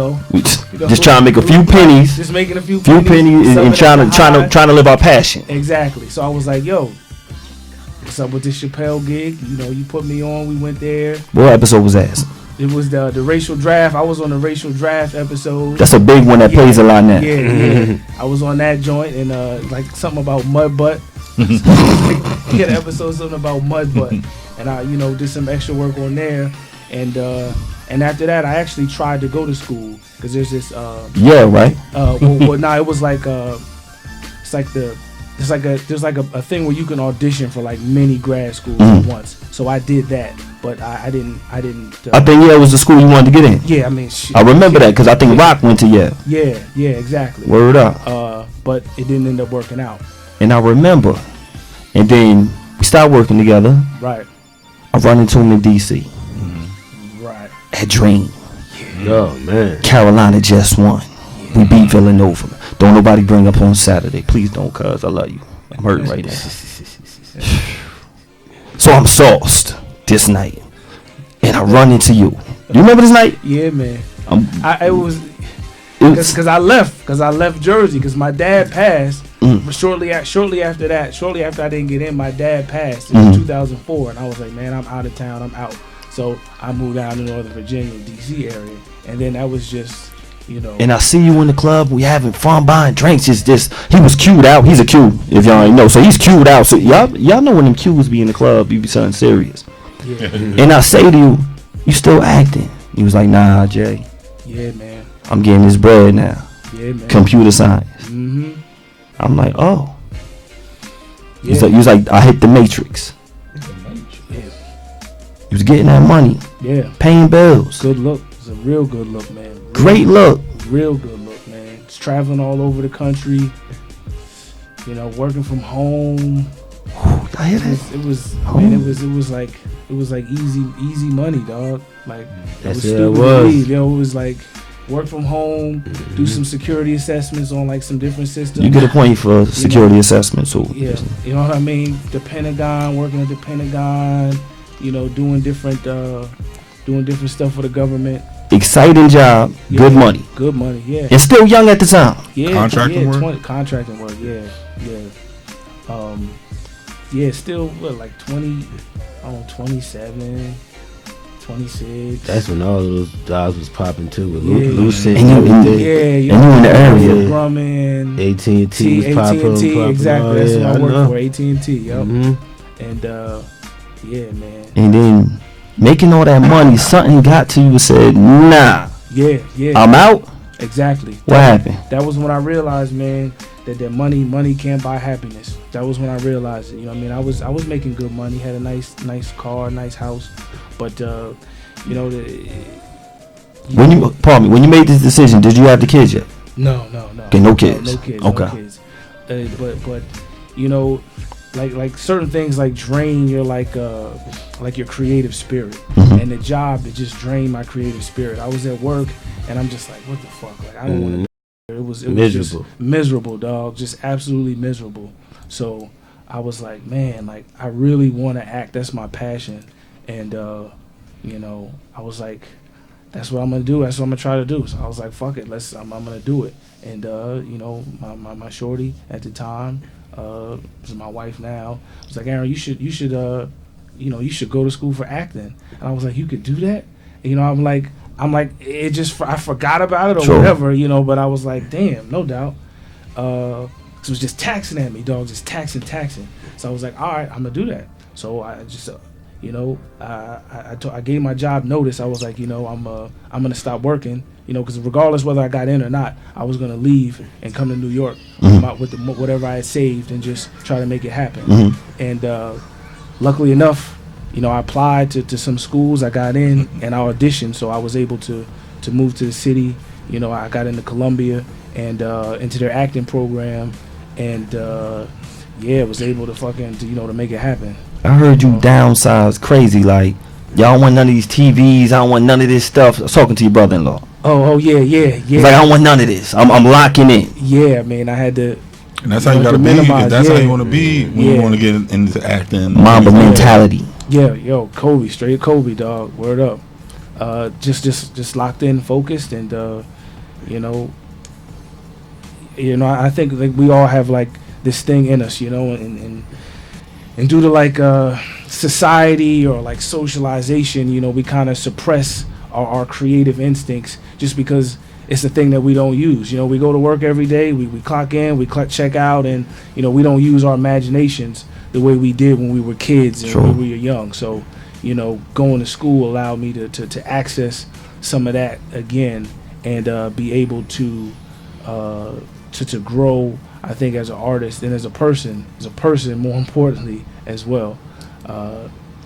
just trying to make a few pennies. just making a few pennies and trying to live our passion. Exactly. So I was like, yo, what's up with this Chappelle gig? You put me on. We went there. What episode was that? It was the racial draft. I was on the racial draft episode. That's a big one that plays a lot now. Yeah. I was on that joint and like something about mud butt. He had an episode something about mud butt, and I did some extra work on there, and after that I actually tried to go to school because there's this yeah, right. It was like there's like a thing where you can audition for like many grad schools at once. So I did that, but I didn't. I think it was the school you wanted to get in. Yeah, I mean, I remember that because I think Rock went to Yale. Yeah, exactly. Word up. But it didn't end up working out. And I remember, and then we started working together. Right. I run into him in DC. Right. At Dream. Oh man. Carolina just won. We beat Villanova. Don't nobody bring up on Saturday. Please don't, cuz I love you. I'm hurting right now. So I'm sauced this night. And I run into you. You remember this night? Yeah, man. It was because I left Jersey because my dad passed. Shortly after I didn't get in, my dad passed in 2004, and I was like, man, I'm out of town. I'm out. So I moved down to Northern Virginia, DC area, and then that was just. And I see you in the club. We having fun buying drinks. It's just he was queued out. He's a Q, if y'all ain't know. So he's queued out. So y'all know when them Qs be in the club, you be something serious. Yeah. And I say to you, you still acting? He was like, nah, Jay. Yeah, man. I'm getting this bread now. Yeah, man. Computer science. Mm-hmm. I'm like, oh. Yeah. He was like, I hit the matrix. Yeah. He was getting that money. Yeah. Paying bills. Good look. It's a real good look, man. Great look. Real good look, man. It's traveling all over the country. Working from home. I hear that. It was like easy money, dog. Like That's it it was stupid to was. leave. It was like work from home, do some security assessments on like some different systems. You get a point for security assessment, so Yeah, you know what I mean. The Pentagon, working at the Pentagon, doing different stuff for the government. exciting job, Yeah, good money, yeah. and still young at the time. Yeah, Contracting work? Contracting work, yeah. Yeah, still like 27, 26. That's when all those jobs was popping too. With Yeah. Lucent And and you- everything. Yeah, And you in the area. Grumman, AT&T was popping. exactly. That's what I worked know. for, AT&T. Yep. Mm-hmm. And yeah, man. And then making all that money, something got to you and said, nah, Yeah. I'm out. Exactly. What happened? That was when I realized, man, that money can't buy happiness. That was when I realized it. You know what I mean? I was making good money, had a nice car, nice house, but When you made this decision, did you have the kids yet? No. Okay, no kids. No kids. Okay. No kids. But like certain things like drain your like your creative spirit, Mhm. and the job, it just drained my creative spirit. I was at work and I'm just like, what the fuck? Like I don't want to. It was just Miserable. miserable, dog. Just absolutely miserable. So I was like, man, like I really want to act. That's my passion, and I was like, that's what I'm gonna do. That's what I'm gonna try to do. So I was like, fuck it, I'm gonna do it. And my shorty at the time, is my wife now, was like, Aaron, you should go to school for acting. And I was like, you could do that? And, I'm like, it just, I forgot about it or Sure. whatever, but I was like, damn, no doubt. So it was just taxing at me, dog, just taxing. So I was like, all right, I'm gonna do that. So I just, I gave my job notice. I was like, I'm gonna stop working, because regardless whether I got in or not, I was gonna leave and come to New York with whatever I had saved and just try to make it happen. Mhm. And luckily enough, I applied to some schools. I got in and I auditioned, so I was able to move to the city. I got into Columbia and into their acting program, and was able to to make it happen. I heard you downsize crazy. Like, y'all don't want none of these TVs. I don't want none of this stuff. I was talking to your brother-in-law. Oh yeah. He's like, I don't want none of this. I'm locking in. Yeah, man, I had to. And that's how you gotta be. minimize, That's how yeah. you want to be when you want to get into acting. Mamba Yeah. mentality. Yeah, yo, Kobe, straight Kobe, dog. Word up. Just locked in, focused, and I think like we all have like this thing in us, and due to like society or like socialization, we kind of suppress our creative instincts just because it's a thing that we don't use. We go to work every day, we clock in, we check out, and we don't use our imaginations the way we did when we were kids and Sure. when we were young. So going to school allowed me to access some of that again and be able to grow, I think, as an artist and as a person more importantly as well.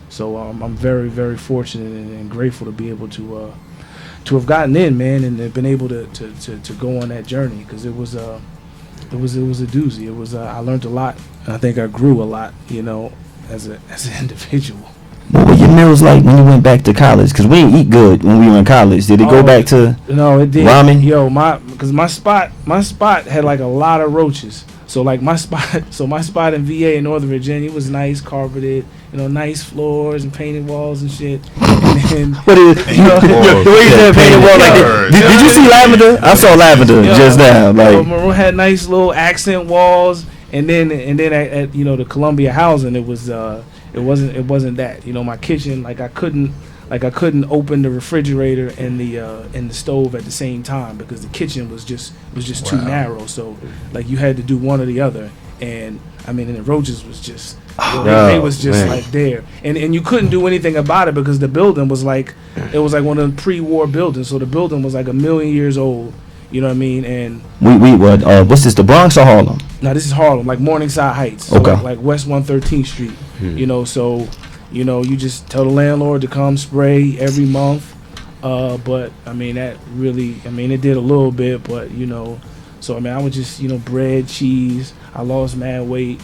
So I'm very, very fortunate and grateful to be able to have gotten in, man, and have been able to go on that journey, because it was a doozy. It was I learned a lot, and I think I grew a lot, as an individual. What were your meals like when you went back to college? Because we didn't eat good when we were in college. Did it go back to No, it did. ramen? Yo, because my spot had like a lot of roaches. So like my spot in VA in Northern Virginia was nice, carpeted, nice floors and painted walls and shit. And then, What is the way you said painted wall like that? Did you see lavender? I saw lavender just now. Like, Monroe had nice little accent walls, and then at the Columbia housing, it wasn't that. My kitchen, like I couldn't open the refrigerator and the stove at the same time, because the kitchen was just too narrow. So like you had to do one or the other, and the roaches was just they was just man. like there, and you couldn't do anything about it because the building was like one of the pre-war buildings, so the building was like 1,000,000 years old. You know what I mean? And what's this? The Bronx or Harlem? now this is Harlem, like Morningside Heights, so Okay. like West 113th Street. So you just tell the landlord to come spray every month. But that really, it did a little bit, but so I would just bread, cheese. I lost mad weight,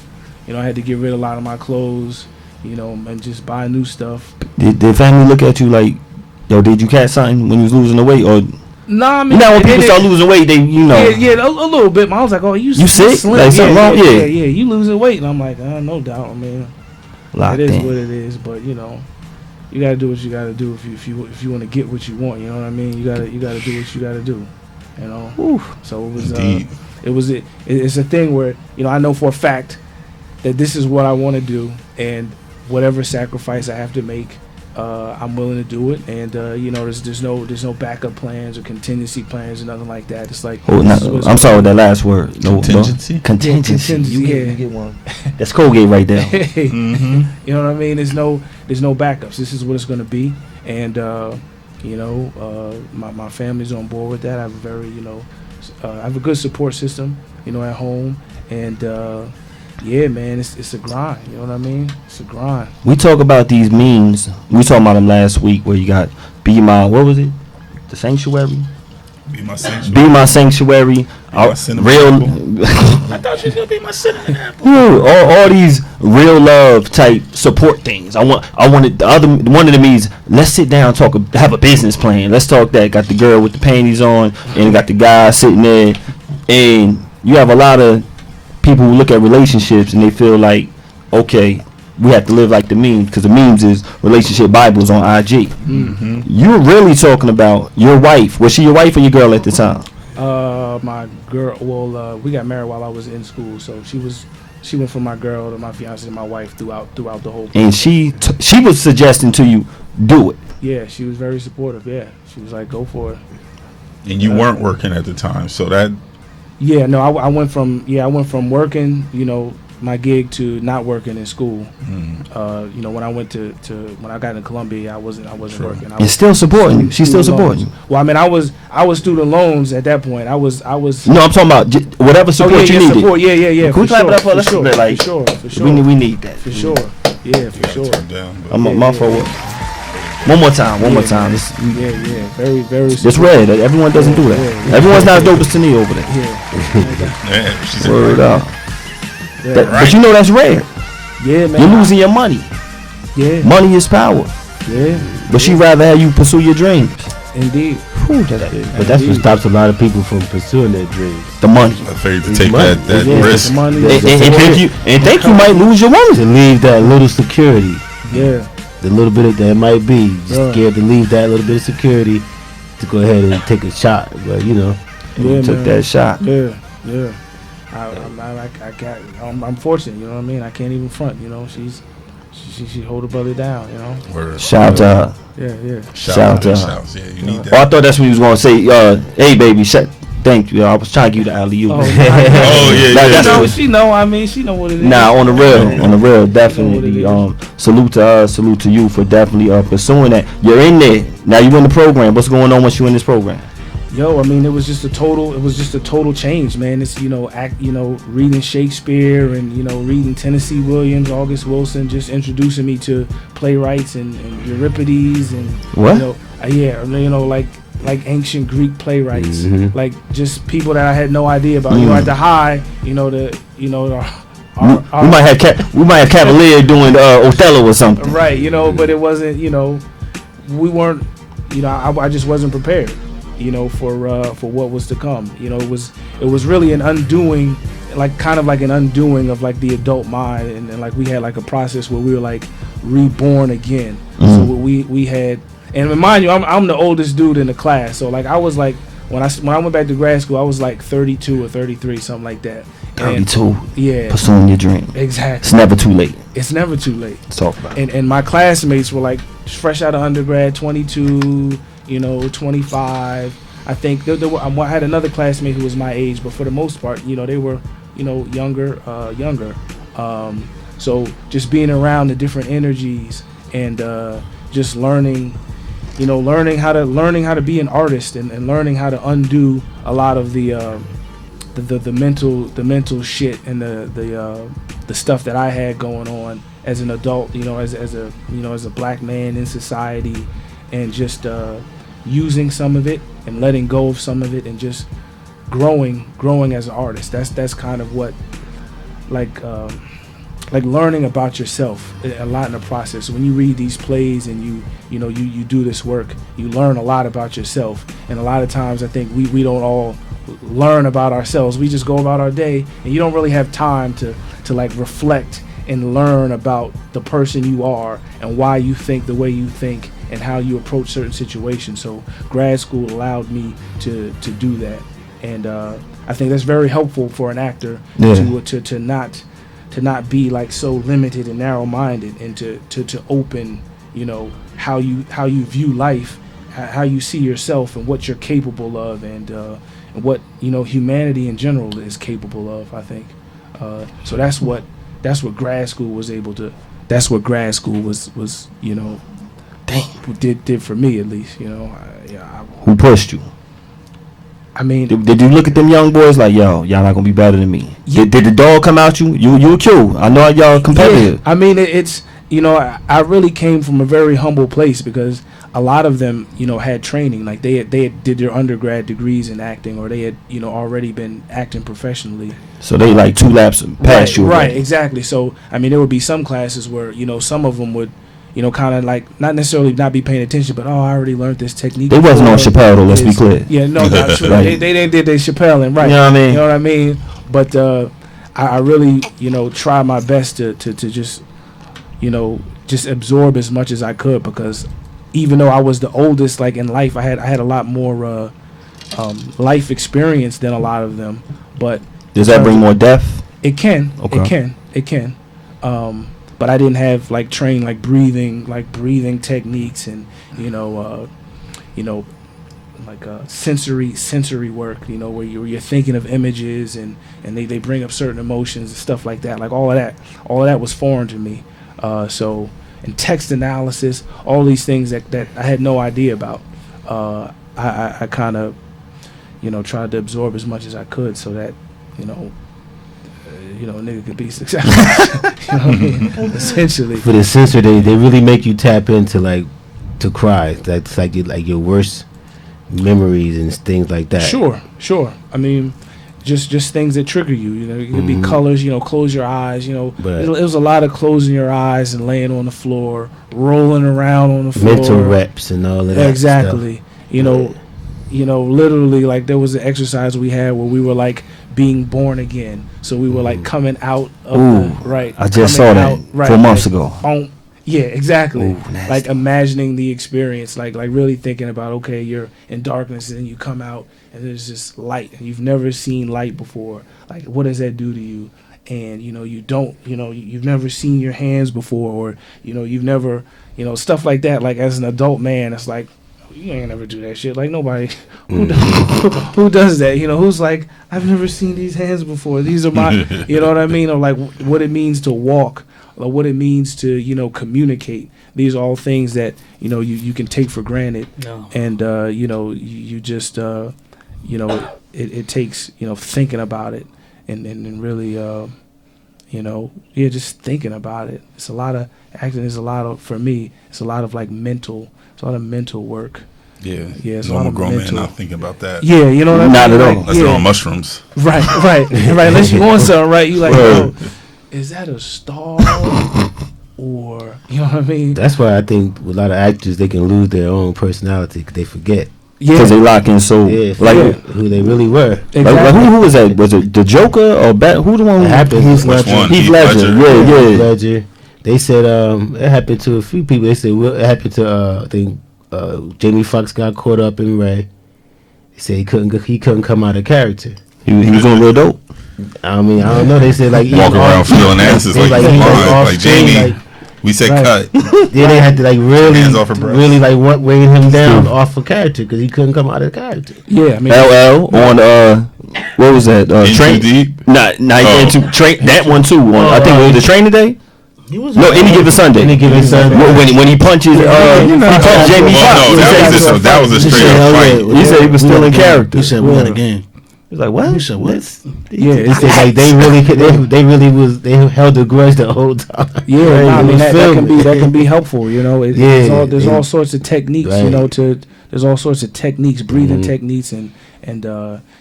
You know, I had to get rid of a lot of my clothes, you know, and just buy new stuff. Did family look at you like, yo, did you catch something when you was losing the weight? Or Nah, I mean, you know when people start losing weight, they, you know. Yeah, a little bit. My I was like, oh, you sick? slim. Like something wrong? Yeah, you losing weight. And I'm like, no doubt. I mean, Locked it is in. what it is. But, you know, you got to do what you got to do if you want to get what you want. You know what I mean? You got to do what you got to do. You know? Oof. So it's a thing where, you know, I know for a fact that this is what I want to do, and whatever sacrifice I have to make, I'm willing to do it. And you know, there's no backup plans or contingency plans or nothing like that. It's like, I'm sorry with that last word. Contingency? Contingency. You get one. That's Colgate right there. Mm-hmm. You know what I mean? There's no backups. This is what it's going to be. And you know, my family's on board with that. I have a very, you know, I have a good support system, you know, at home. And yeah, man, it's a grind. You know what I mean? It's a grind. We talk about these memes. We talking about them last week where you got Be My, what was it? The Sanctuary? Be My Sanctuary. Be My Sanctuary. My cinnamon real. I thought you was going to be my cinnamon apple. all these real love type support things. I wanted the other one of them is let's sit down and have a business plan. Let's talk that. Got the girl with the panties on and got the guy sitting there, and you have a lot of people who look at relationships and they feel like, okay, we have to live like the memes, because the memes is relationship Bibles on IG. Mm-hmm. You're really talking about your wife. Was she your wife or your girl at the time? My girl. Well, we got married while I was in school, so she went from my girl to my fiance to my wife throughout the whole. And she was suggesting to you, do it. Yeah, she was very supportive. Yeah, she was like, go for it. And you weren't working at the time, so that. Yeah, no, I went from working, you know, my gig to not working in school. You know, when I went to when I got into Columbia, I wasn't working. And still supporting you. She's still supporting you. Well, I mean, I was student loans at that point. I was. No, I'm talking about whatever support you needed. Support. Yeah. Can we clap it up for sure, like, for sure. We need that. For sure. Yeah, for sure. I'm my fault. One more time. This, yeah. Very. It's rare that everyone doesn't do that. Yeah. Everyone's not as dope as Tania over there. Yeah, she's Word up. Right. But you know that's rare. Yeah, man. You're losing your money. Yeah. Money is power. Yeah. But she rather have you pursue your dreams. Indeed. Whew, but that's what stops a lot of people from pursuing their dreams. The money. Afraid to take that risk. The money. And think you might lose your woman. To leave that little security. Yeah. The little bit of that might be just scared to leave that little bit of security to go ahead and take a shot. But you know, you took that shot. Yeah. I'm fortunate. You know what I mean? I can't even front. You know, she hold her brother down. You know. Word. Shout out to her. Yeah. Shout out to her. Yeah, you need that. Oh, I thought that's what he was gonna say. Hey, baby, thank you. I was trying to give you the alley-oop. Oh, yeah. That's No, what she know. I mean, she know what it is. Nah, on the real, definitely. Salute to us, salute to you for definitely pursuing that. You're in there now. You in the program. What's going on once you in this program? Yo, I mean, it was just a total change, man. It's reading Shakespeare and reading Tennessee Williams, August Wilson, just introducing me to playwrights and Euripides and what? Like ancient Greek playwrights, like just people that I had no idea about. At the high, we might have Cavalier doing Othello or something, right? But it wasn't. We weren't. I just wasn't prepared. For what was to come. It was really an undoing, kind of like an undoing of like the adult mind, and like we had like a process where we were like reborn again. So we had. And mind you, I'm the oldest dude in the class. So like I was like when I went back to grad school, I was like 32 or 33, something like that. 32. Yeah. Pursuing your dream. Exactly. It's never too late. It's never too late. Let's talk about it. And my classmates were like fresh out of undergrad, 22, 25. I think I had another classmate who was my age, but for the most part, they were, younger. So just being around the different energies and just learning how to be an artist and learning how to undo a lot of the mental shit and the stuff that I had going on as an adult, as a black man in society, and just using some of it and letting go of some of it and just growing as an artist. That's kind of what learning about yourself a lot in the process. When you read these plays and you do this work, you learn a lot about yourself. And a lot of times I think we don't all learn about ourselves. We just go about our day, and you don't really have time to like reflect and learn about the person you are and why you think the way you think and how you approach certain situations. So grad school allowed me to do that, and I think that's very helpful for an actor to not be like so limited and narrow-minded, and to open, how you view life, how you see yourself, and what you're capable of, and what humanity in general is capable of. I think so. That's what grad school was able to. That's what grad school was did for me, at least. Who pushed you? I mean, did you look at them young boys like, yo, y'all not gonna be better than me? Yeah. Did the dog come out you? You a Q. I know y'all competitive. Yeah. I mean, it's I really came from a very humble place, because a lot of them had training, like they had did their undergrad degrees in acting, or they had already been acting professionally. So they like 2 laps past you. Right, exactly. So I mean, there would be some classes where some of them would kind of like not necessarily not be paying attention, but I already learned this technique. They wasn't on Chappelle though, let's be clear. Yeah, no, not true. Right. They did their Chappelle, and right. You know what I mean? You know what I mean? But I really try my best to just just absorb as much as I could, because even though I was the oldest, like in life, I had a lot more life experience than a lot of them. But does that bring more depth? It can. Okay. It can. But I didn't have like trained like breathing techniques, and like sensory work, where you're thinking of images, and they bring up certain emotions and stuff like that. Like all of that was foreign to me. So, and text analysis, all these things that I had no idea about. I kind of tried to absorb as much as I could, so that a nigga could be successful. You know what I mean? Essentially. For the censor, they really make you tap into like to cry. That's like your worst memories and things like that. Sure. I mean, just things that trigger you. It could be colors. Close your eyes. But it was a lot of closing your eyes and laying on the floor, rolling around on the floor. Mental reps and all of that. Exactly. Stuff. Literally, like there was an exercise we had where we were like being born again. So we were like coming out of I just saw that 4 months ago. Yeah, exactly. Ooh, nasty. Like imagining the experience, like really thinking about, okay, you're in darkness and then you come out and there's just light, and you've never seen light before. Like, what does that do to you? And you've never seen your hands before, or you've never stuff like that. Like as an adult man, it's like, you ain't never do that shit. Like nobody who does that. Who's like, I've never seen these hands before. These are my, you know what I mean? Or like what it means to walk, or what it means to communicate. These are all things that you can take for granted. No. And you just it takes thinking about it and really just thinking about it. It's a lot of acting. Is a lot of, for me, it's a lot of like mental. It's a lot of mental work. Yeah. It's normal grown man not thinking about that. Yeah, you know what I mean? Not at all. Unless they're on mushrooms. Right. Unless you on something, right? You like, yo, is that a star? Or, you know what I mean? That's why I think with a lot of actors, they can lose their own personality because they forget. Yeah. Because they lock in so who they really were. Exactly. Like who was that? Was it the Joker or who the one who happened? Which one? Heath Ledger. Yeah. Ledger. They said it happened to a few people. They said it happened to I think Jamie Foxx got caught up in Ray. They said he couldn't come out of character. He was on real dope. I mean, I don't know. They said like walk around feeling asses like Jamie. Like, we said cut. Yeah, they had to like Hands off her breast. really like weighing him down off of character because he couldn't come out of character. Yeah, I mean, LL on what was that? Train Deep. Not into train. That one too. I think it was the Training Day. Any given Sunday. When he punches, he punched Jamie Foxx. No, that was a straight up fight. He said he was still in character. He said we had a game. He was like, what? He said what? It's like they held the grudge the whole time. Yeah, I mean that can be helpful. There's all sorts of techniques. Right. There's all sorts of techniques, breathing techniques, and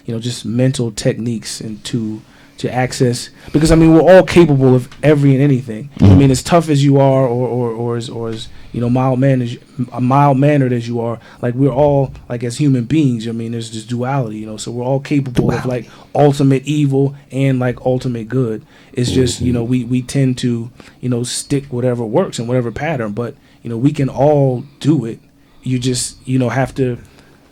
just mental techniques, and to to access, because I mean we're all capable of every and anything. I mean, as tough as you are, or as mild mannered as you are, like we're all like as human beings. I mean, there's this duality, so we're all capable of like ultimate evil and like ultimate good. It's just we tend to stick whatever works in whatever pattern, but we can all do it. You just have to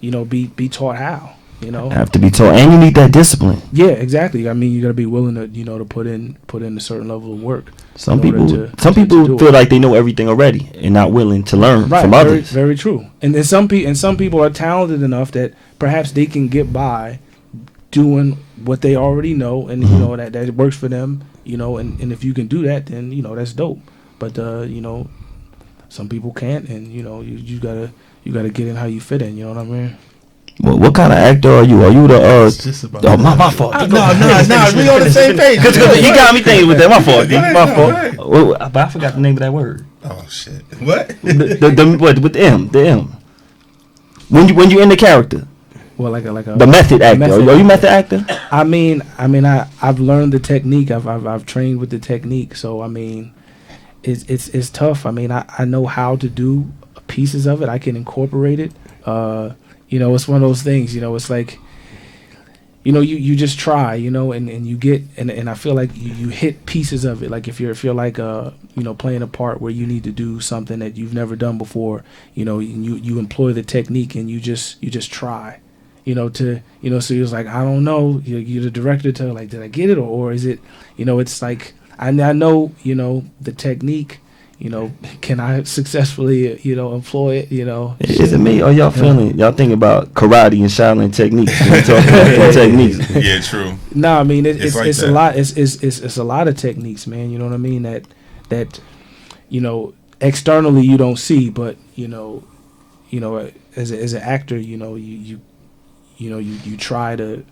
be taught how. Have to be taught, and you need that discipline. Yeah, exactly. I mean, you got to be willing to to put in a certain level of work. Some people feel like they know everything already and not willing to learn from others. Very true. And then some people are talented enough that perhaps they can get by doing what they already know, and that works for them. And if you can do that, then that's dope. But some people can't, and you gotta get in how you fit in. You know what I mean? Well, what kind of actor are you? Are you the my fault. No, we on the same page. Cause you got me thinking with that. My fault. My fault. Well, but I forgot the name of that word. Oh shit! What? What with the M? The M. When you in the character. Well, like a the method actor. Are you method actor? I mean, I've learned the technique. I've trained with the technique. So I mean, it's tough. I mean, I know how to do pieces of it. I can incorporate it. It's one of those things. It's like, you just try. And you get and I feel like you hit pieces of it. Like if you're like playing a part where you need to do something that you've never done before. You employ the technique and you just try. So you're like, I don't know. You're the director to like, did I get it or is it? It's like I know the technique. Can I successfully, employ it? Is it me or y'all feeling? Y'all think about karate and Shaolin techniques? Talking about techniques. Yeah, true. No, I mean it's like a lot. It's a lot of techniques, man. You know what I mean? That externally you don't see, but as an actor, you try to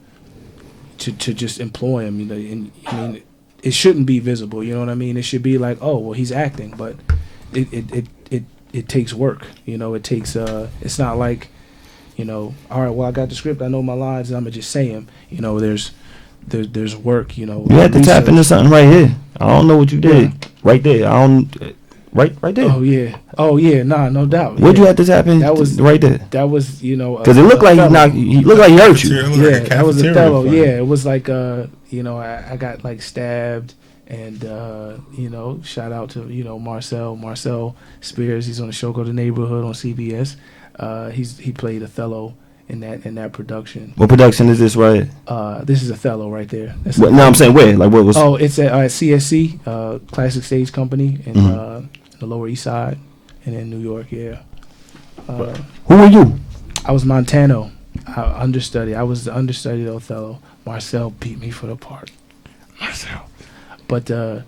just employ them. And I mean. It shouldn't be visible, you know what I mean? It should be like, oh, well, he's acting, but it takes work, It takes it's not like, all right, well, I got the script, I know my lines, and I'm gonna just say them. There's work, You had to tap into something right here. I don't know what you did right there. Right there. Oh yeah, nah, no doubt. What'd you have to tap in? That was right there. That was because it looked like he looked like he hurt you. Yeah, that was a fellow. Yeah, it was like I got like stabbed, and shout out to Marcel Spears. He's on the show called The Neighborhood on CBS. He played Othello in that production. What production is this right? This is Othello right there. No, I'm saying where? Like what was? Oh, it's at CSC, Classic Stage Company in the Lower East Side, and in New York. Yeah. Who were you? I was Montano. Understudy. I was the understudy of Othello. Marcel beat me for the part. Marcel. But it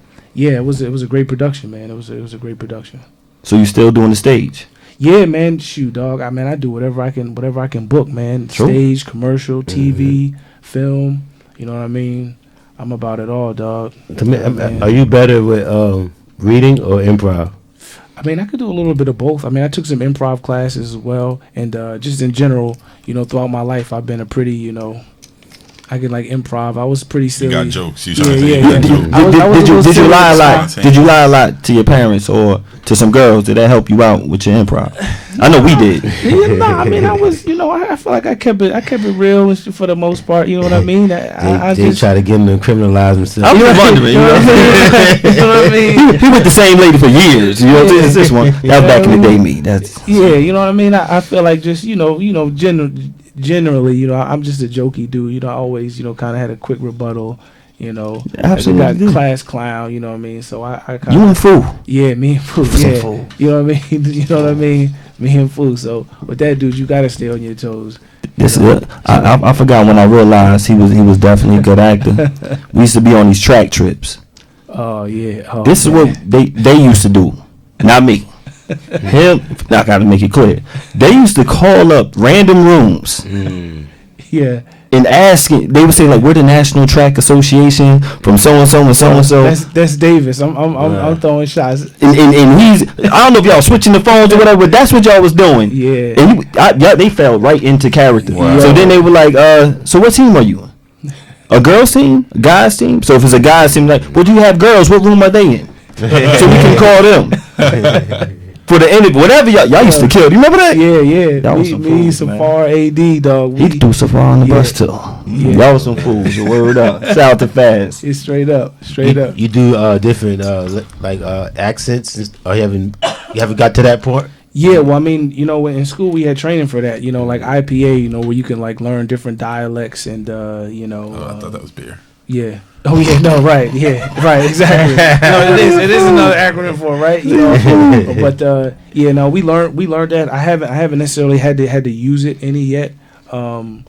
was a great production, man. It was a great production. So you still doing the stage? Yeah, man. Shoot, dog. I do whatever I can book, man. True. Stage, commercial, TV, film. You know what I mean? I'm about it all, dog. Are you better with reading or improv? I mean, I could do a little bit of both. I mean, I took some improv classes as well, and just in general, throughout my life, I've been a pretty, I can like improv. I was pretty silly. You got jokes. You yeah. Did you lie a lot? Did you lie a lot to your parents or to some girls? Did that help you out with your improv? I know we did. I mean, I was, I feel like I kept it real for the most part. You know what I mean? They just try to get them to criminalize themselves. I was wondering. You know what I mean? He with the same lady for years. You know, it's this one. That was back in the day. Me. That's you know what I mean. I feel like just generally, I'm just a jokey dude. I always, kind of had a quick rebuttal. Absolutely. Got class clown. You know what I mean. So I kind of you and Foo. Yeah, me and Foo. Yeah, you know what I mean. You know what I mean. Me and Foo. So with that dude, you gotta stay on your toes. This is it. I forgot when I realized he was definitely a good actor. We used to be on these track trips. Oh yeah. Oh, this is what they used to do, not me. Him. I gotta make it clear. They used to call up random rooms. Yeah. And asking, they would say like, "We're the National Track Association from so and so and so and so." That's Davis. I'm throwing shots. And he's, I don't know if y'all switching the phones or whatever, but that's what y'all was doing. Yeah. And they fell right into character. Wow. So then they were like, "So what team are you?" A girls team, a guys team. So if it's a guys team, like, well, do you have girls? What room are they in? So we can call them for the end. Whatever y'all used to kill. Do you remember that? Yeah. That was some fools, Safar, AD, dog. He threw Safar on the bus too. Y'all was some fools. Word up. Shout out to Fast. It's straight up. You do different accents, or you haven't got to that part? Yeah, well, I mean, in school we had training for that. Like IPA, where you can like learn different dialects and I thought that was beer. Yeah. Oh yeah, no, right, yeah, right, exactly. No, it is another acronym for it, right? But we learned that. I haven't necessarily had to use it any yet. But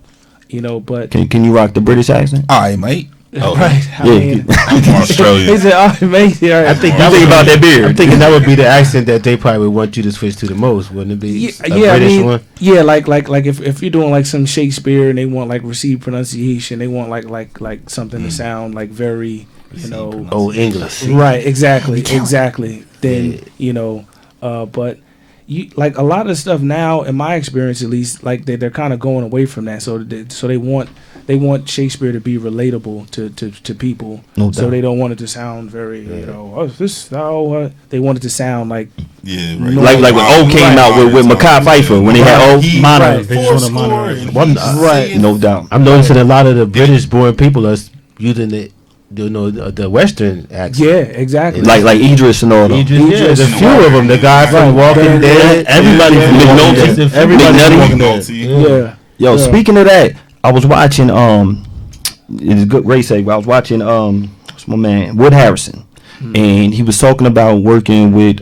can you rock the British accent? All right, mate. Oh. Right. Yeah. I'm from Australia. He said, "Oh, mate." Right. I think about that beer. I'm thinking that would be the accent that they probably would want you to switch to the most, wouldn't it be? British one. Yeah, like if you're doing like some Shakespeare and they want like received pronunciation, they want like something to sound like very Old English. Right. Exactly. Then but. You like a lot of the stuff now, in my experience at least, like they're kind of going away from that. So they want Shakespeare to be relatable to people. No so doubt. they don't want it to sound very they want it to sound like right. Like when O came out with Makai Pfeiffer when they had O Monterey. Right. They just want to Monterey. Right. No doubt. I'm noticing a lot of the British-born people are using the Western accent. Yeah, exactly. Like Idris and all them. There's a few of them. The guy from Walking Dead. Everybody from McNulty. Everybody from Walking Dead. Yeah. Yo, speaking of that, I was watching it's a good race segue. I was watching what's my man Wood Harrison, and he was talking about working with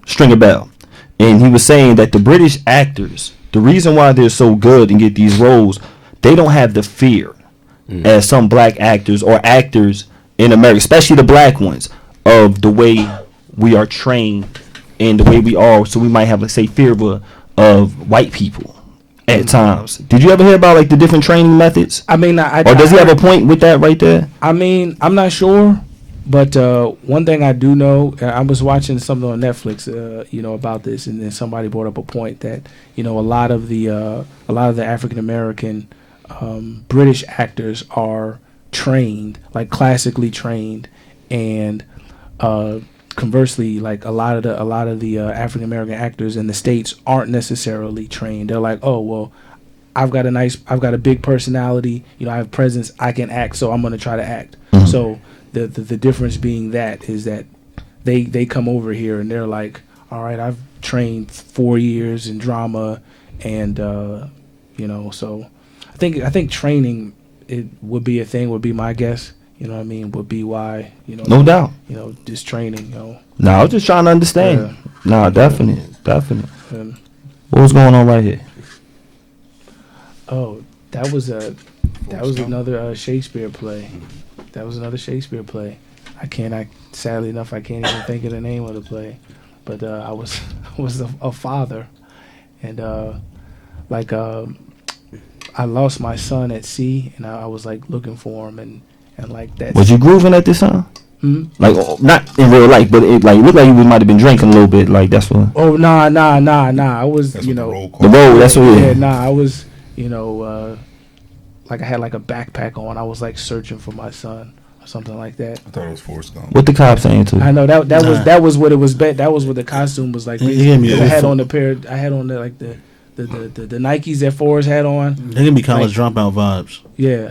Stringer Bell, and he was saying that the British actors, the reason why they're so good and get these roles, they don't have the fear as some black actors or actors in America, especially the black ones, of the way we are trained and the way we are. So we might have, let's say, fear of white people at times. Did you ever hear about like the different training methods? I mean, or does he have a point with that right there? I mean, I'm not sure, but one thing I do know, I was watching something on Netflix, about this, and then somebody brought up a point that a lot of the African American British actors are trained, like classically trained, and conversely, like a lot of the African American actors in the States aren't necessarily trained. They're like, oh well, I've got a big personality, I have presence, I can act, so I'm gonna try to act. Mm-hmm. So the difference being that is that they come over here and they're like, all right, I've trained 4 years in drama, and so I think training it would be a thing, would be my guess. Would be why, No doubt. Just training, No, I was just trying to understand. Yeah. No, definitely. What was going on right here? Oh, that was another Shakespeare play. That was another Shakespeare play. Sadly enough, I can't even think of the name of the play. But I was a father, and I lost my son at sea, and I was like looking for him, and like that. Was you grooving at this time? Hmm? Like not in real life, but it looked like you might have been drinking a little bit. Like that's what. Oh nah. I was That's the road. That's what. Yeah, nah. I was like I had like a backpack on. I was like searching for my son or something like that. I thought it was Forrest Gump. What the cops saying to? I know that was what it was. That was what the costume was like. Yeah, I had on the Nikes that Forrest had on. They can be college dropout vibes. Yeah.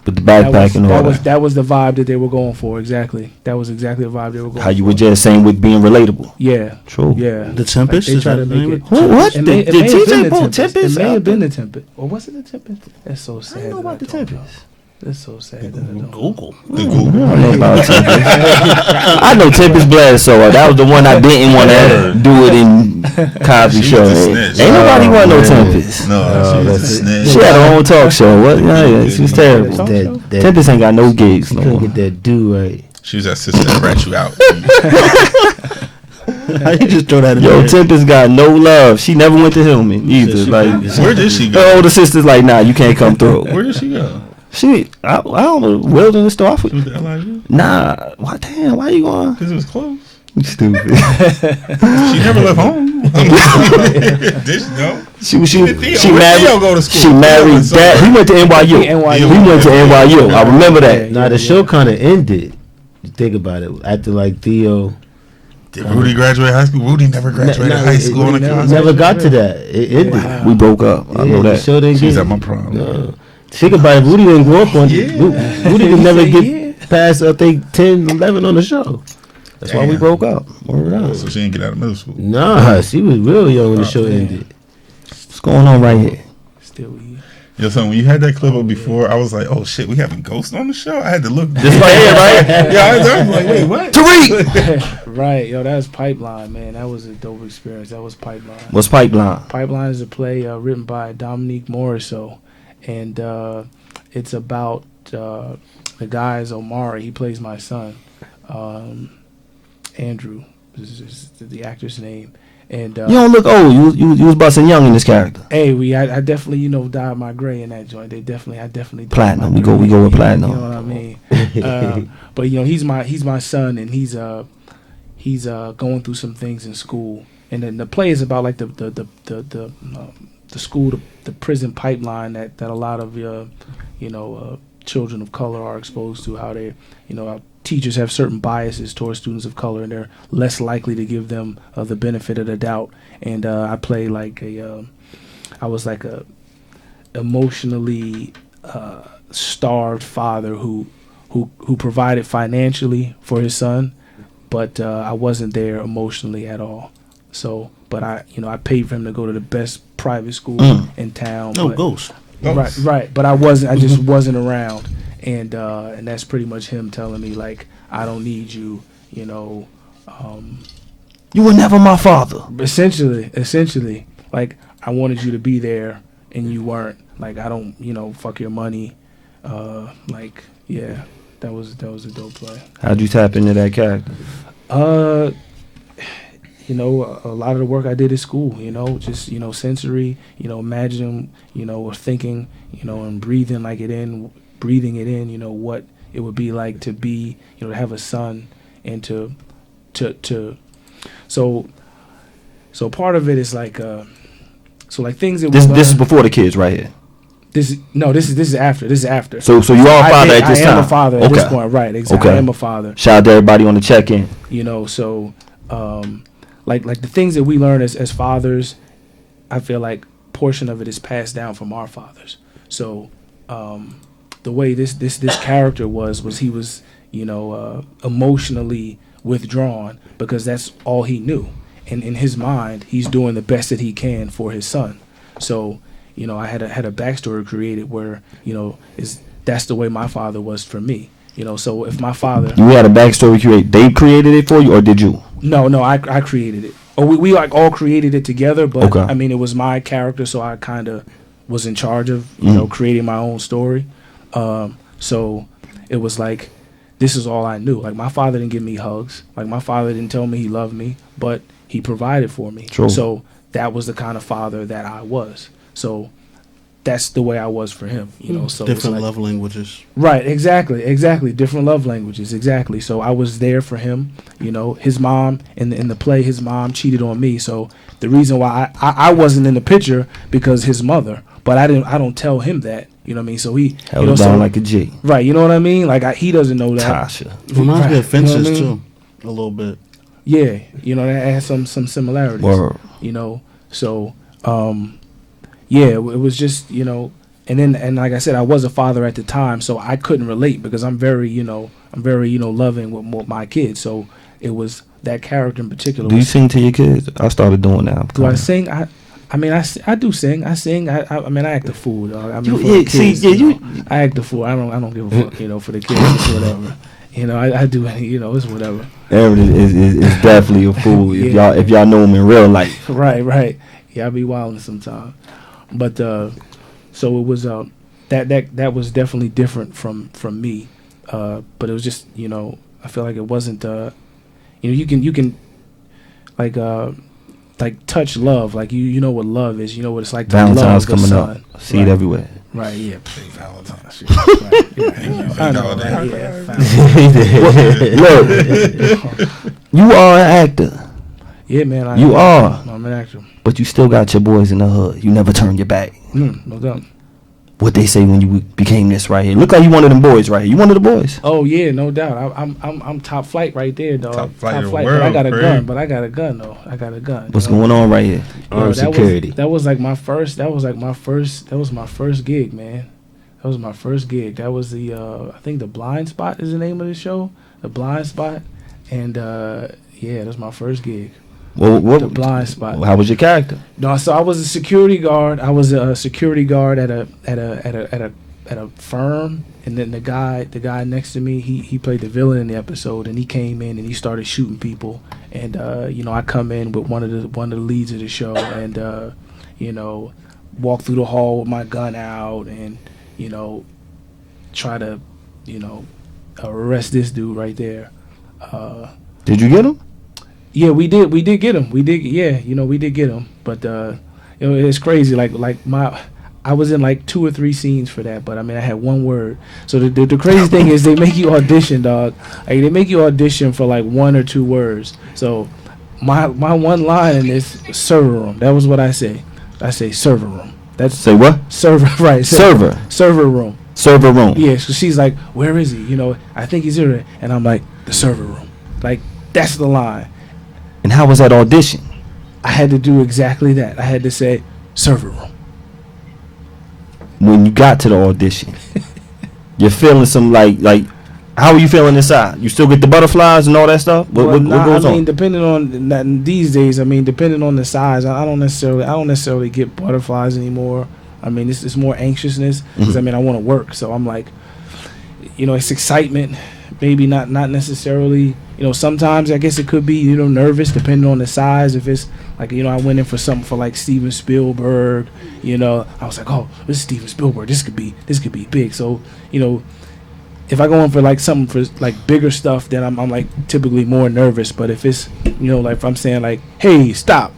With the backpack and all that. That was the vibe that they were going for. Exactly. That was exactly the vibe they were going for. How you were just saying with being relatable. Yeah. True. Yeah. The Tempest? Like they Is try that to the make name it. of it? What? It may Did have been TJ the pull Tempest. Tempest? It may have been the Tempest. Or was it the Tempest? That's so sad. I don't know about the Tempest. That's so sad. That I don't. Google. I don't know about Tempest. I know Tempest Blast, so that was the one I didn't want to do it in Cosby Show. Ain't nobody want no Tempest. No, that's a snitch. She had her own talk show. What? Yeah, she was terrible. That Tempest ain't got no gigs no couldn't more. get that do right. She was that sister that rat you out. How you just throw that in Yo, there? Tempest got no love. She never went to Hillman either. Like Where did she her go? older sister's like, nah, you can't come through. Where did she go? I don't know, Wilderness store. She was the LIU? Nah, what? Damn, why you going? Because it was close. You stupid. She never left home. Dish, no. She Theo. Where married. Theo go to school? She married Theo that. He went to NYU. NYU. He went to NYU. I remember that. Now the show kind of ended. You think about it after like Theo. Did Rudy graduate high school? Rudy never graduated high school on a concert. Never got to that. It ended. Wow. We broke up. I know The that. show didn't She's get. at my prom. No. Think about it. Rudy didn't grow up on. Rudy didn't never get past I think 10, 11 on the show. That's why we broke up. Word up. So she didn't get out of middle school. Nah, she was real young when the show ended. What's going on right here? Still here. Yo, son, when you had that clip up before, I was like, oh shit, we having Ghost on the show? I had to look. This right here, right? Yeah, I was like, wait, what? Tariq! Right, yo, that was Pipeline, man. That was a dope experience. That was Pipeline. What's Pipeline? Pipeline is a play written by Dominique Morisseau, and it's about the guy is Omari. He plays my son, Andrew. This is the actor's name. And You don't look old. You was busting young in this character. hey, I definitely dyed my gray in that joint. I definitely dyed Platinum. my We go gray. with platinum. You know what I mean? But he's my son, and he's going through some things in school, and then the play is about like the school, the prison pipeline that a lot of children of color are exposed to. How they how teachers have certain biases towards students of color, and they're less likely to give them the benefit of the doubt. And I play like I was like a emotionally starved father who provided financially for his son, but I wasn't there emotionally at all. So, but I paid for him to go to the best private school in town. No but, Ghost. Right. But I just wasn't around, and that's pretty much him telling me like, I don't need you. You were never my father. Essentially, like I wanted you to be there, and you weren't. Like I don't, fuck your money. Like yeah, that was a dope play. How'd you tap into that character? A lot of the work I did at school, just, sensory, imagining, or thinking, and breathing it in, what it would be like to be, to have a son, and to so part of it is like, so like things that this is before the kids right here. This is after. So you are a father at this time. I am a father at this point, right? Exactly. Okay. I am a father. Shout out to everybody on the check-in. So like the things that we learn as fathers, I feel like portion of it is passed down from our fathers. So the way this character was he was emotionally withdrawn because that's all he knew, and in his mind he's doing the best that he can for his son. So I had a backstory created where that's the way my father was for me. So if my father, you had a backstory created, they created it for you, or did you? No, I created it. Or we like all created it together, but okay. I mean it was my character, so I kind of was in charge of creating my own story. So it was like, this is all I knew. Like my father didn't give me hugs. Like my father didn't tell me he loved me, but he provided for me. True. So that was the kind of father that I was. So that's the way I was for him, So different like, love languages. Right, exactly. Different love languages, exactly. So I was there for him. His mom in the play, his mom cheated on me. So the reason why I wasn't in the picture because his mother, but I don't tell him that. You know what I mean? So he held down like a G. Right, you know what I mean? Like he doesn't know that. Tasha. Reminds me of Fences you know too, a little bit. Yeah, that has some similarities. Word. So yeah, it was just, and like I said, I was a father at the time, so I couldn't relate because I'm very loving with my kids. So it was that character in particular. Do you sing to your kids? I started doing that. Do I sing? I do sing. I sing. I act a fool, dog. I mean, I act a fool. I don't give a fuck, for the kids. It's whatever. I do. It's whatever. Aaron is definitely a fool. Yeah. If y'all know him in real life. Right. Yeah, I be wilding sometimes. But so it was that was definitely different from me. But it was just I feel like it wasn't you can like touch love, like you know what love is, what it's like to Valentine's love the coming son. up. See it everywhere. Right, yeah. Valentine's shit. Right, yeah. I know, right, yeah. Look, you are an actor. Yeah, man. You are. I'm an actor. But you still got your boys in the hood. You never turned your back. No doubt. What they say when you became this right here. Look like you one of them boys right here. You one of the boys. Oh yeah, no doubt. I'm top flight right there, dog. Top flight of the But world, I got a Craig. gun. But I got a gun though. I got a gun. What's going on right here? Armed security. That was my first gig, man. That was my first gig. That was the I think The Blind Spot is the name of the show. The Blind Spot. And yeah, that was my first gig. What The Blind Spot. How was your character? No, so I was a security guard. I was a security guard at a firm, and then the guy next to me, he played the villain in the episode, and he came in and he started shooting people, and I come in with one of the leads of the show, and walk through the hall with my gun out, and try to arrest this dude right there. Did you get him? Yeah, we did get him. We did get him. But it's crazy. I was in like 2 or 3 scenes for that, but I mean I had one word. So the crazy thing is they make you audition, dog. Like they make you audition for like 1 or 2 words. So my one line in this, server room. That was what I say. I say server room. That's Say what? server, right? Server room. Server room. Yeah. So she's like, "Where is he?" I think he's here, and I'm like, "The server room." Like that's the line. And how was that audition? I had to do exactly that. I had to say server room. When you got to the audition, you're feeling some like how are you feeling inside? You still get the butterflies and all that stuff? What goes on? Depending on these days, depending on the size, I don't necessarily get butterflies anymore. I mean, it's more anxiousness because I want to work. So I'm like, it's excitement. Maybe not necessarily. Sometimes I guess it could be nervous depending on the size. If it's like I went in for something for like Steven Spielberg. I was like, oh, this is Steven Spielberg. This could be big. So if I go in for like something for like bigger stuff, then I'm like typically more nervous. But if it's like if I'm saying like, hey, stop,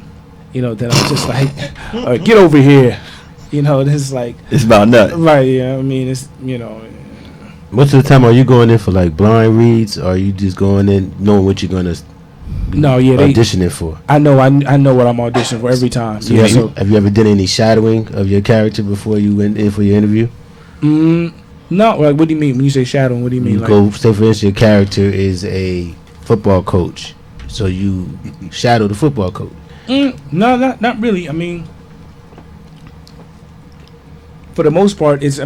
then I'm just like, all right, get over here. This is like It's about nothing. right. Yeah, it's Most of the time, are you going in for like blind reads, or are you just going in knowing what you're gonna auditioning for? I know what I'm auditioning for every time. So Yeah. have you ever done any shadowing of your character before you went in for your interview? No. Like, what do you mean when you say shadowing? What do you mean? You go, say for instance, your character is a football coach, so you shadow the football coach. No, not really. For the most part, it's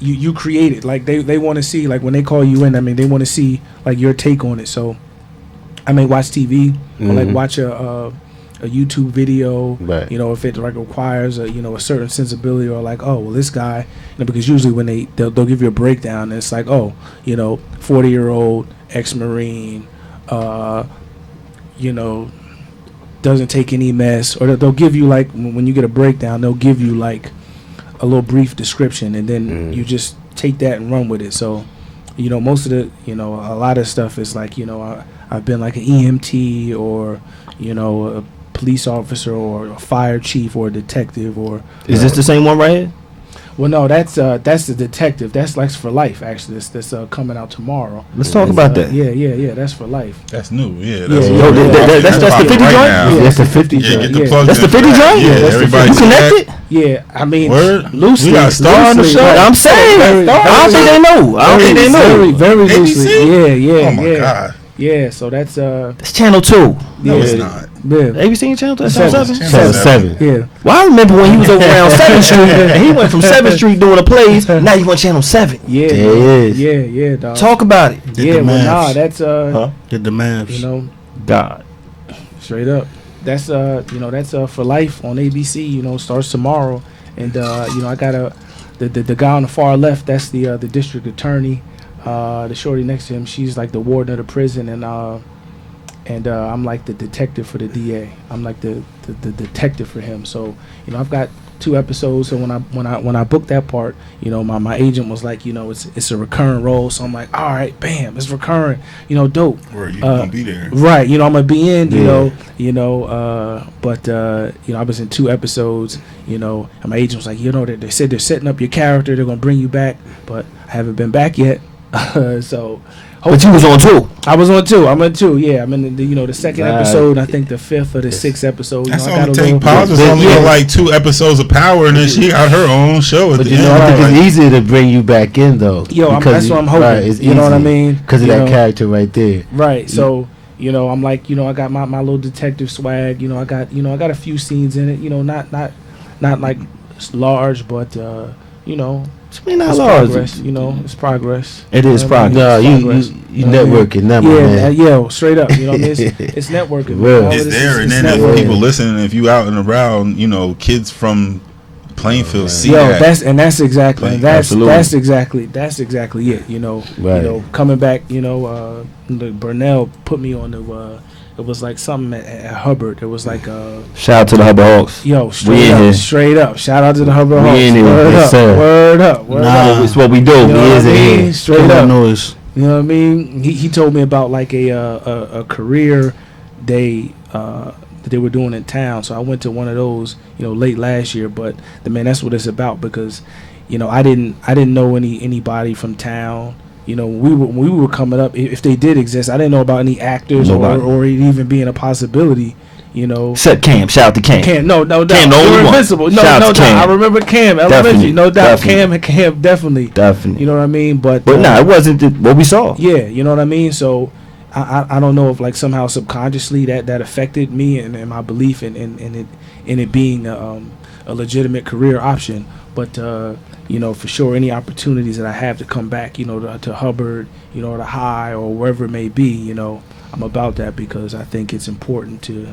you create it. Like they want to see, like when they call you in, they want to see like your take on it. So I may watch TV or like watch a YouTube video, Right. If it like requires a certain sensibility, or like, oh well, this guy, because usually when they'll give you a breakdown, and it's like, oh, 40-year-old ex-Marine, doesn't take any mess, or they'll give you like when you get a breakdown, they'll give you like a little brief description, and then you just take that and run with it. So most of the a lot of stuff is like I've been like an EMT, or a police officer, or a fire chief, or a detective, or Is this the same one right here? well, no, that's the detective. That's like for life, actually. That's coming out tomorrow. Let's talk about that. Yeah, that's for life. That's new. Yeah, Yeah, Yo, that's the 50 joint? Yeah, That's the 50 Yeah, joint. get the Yeah. plugs That's the in 50 for that. joint? Yeah, that's the everybody. You see that? connected? Yeah, Word? loosely. We got a star on the loosely, show? right. I'm saying. Very- I don't think they know. I don't think they Very, know. very ABC? loosely. Yeah. Oh my God. Yeah, so that's It's Channel 2. No, it's yeah. not. Yeah. Have you seen Channel 2? That's Seven. Channel 7? Channel Seven. Yeah. Well, I remember when he was over around 7th Street, and he went from 7th Street doing the plays. Now you on Channel 7. Yeah. There it is. Yeah, dog. Talk about it. Did Yeah, the well, maths. nah, that's Huh? Did the maths. God. straight up. That's that's for life on ABC. Starts tomorrow, and I got the guy on the far left. That's the district attorney. The shorty next to him, she's like the warden of the prison, and I'm like the detective for the DA. I'm like the detective for him. So I've got 2 episodes. So when I booked that part, my agent was like, it's a recurring role. So I'm like, all right, bam, it's recurring. Dope. Where you gonna be there? Right, I'm gonna be in, Yeah. but I was in 2 episodes, and my agent was like, they said they're setting up your character, they're gonna bring you back, but I haven't been back yet. So, But you was on 2. I was on 2. I'm on 2. Yeah, I'm in the second Right. episode. I think the 5th or the 6th episode. That's I got only a take little. pause. It's But only yeah. like 2 episodes of Power, and then she got her own show at But the you end. know, I think Like, it's easier to bring you back in though. Yo, because that's what I'm hoping. It's You know what I easy mean? Because of You that know? character right there. Right. So, I'm like, I got my little detective swag. I got a few scenes in it. Not like large, but I mean, not it's large. progress. It's progress. It is You know what I mean? No, It's you progress. you know what I mean? networking, that my man. Yeah, straight up. You know what I mean? It's networking. Real. man. All it's of this there, is- and it's then if networking. people listening, if you out and around, kids from Plainfield see Yo, that. that's exactly Like, that's absolutely. that's exactly it. Right. Coming back, the Burnell put me on the. It was like something at Hubbard. It was like Shout out to the Hubbard Hawks. yo, We straight in up, here. straight up. Shout out to the Hubbard We Hawks. in here. Word Yes, up, sir. word up, word Nah. up. It's what we do. You know We what is I in mean? here. Straight Give up. that noise. You know what I mean? He told me about like a career day that they were doing in town. So I went to one of those, late last year. But that's what it's about because, I didn't know anybody from town. When we were coming up, if they did exist, I didn't know about any actors or it even being a possibility. Except Cam. Shout out to Cam. Cam, no doubt. Cam, the They only were one. invincible. No, Shout out no to doubt. Cam. I remember Cam, elementary, Definitely, no doubt. definitely. Cam, definitely. Definitely. You know what I mean? But But it wasn't what we saw. yeah, you know what I mean. So I don't know if like somehow subconsciously that affected me and my belief in it being a legitimate career option. But for sure, any opportunities that I have to come back, to Hubbard, or to High or wherever it may be, I'm about that because I think it's important to.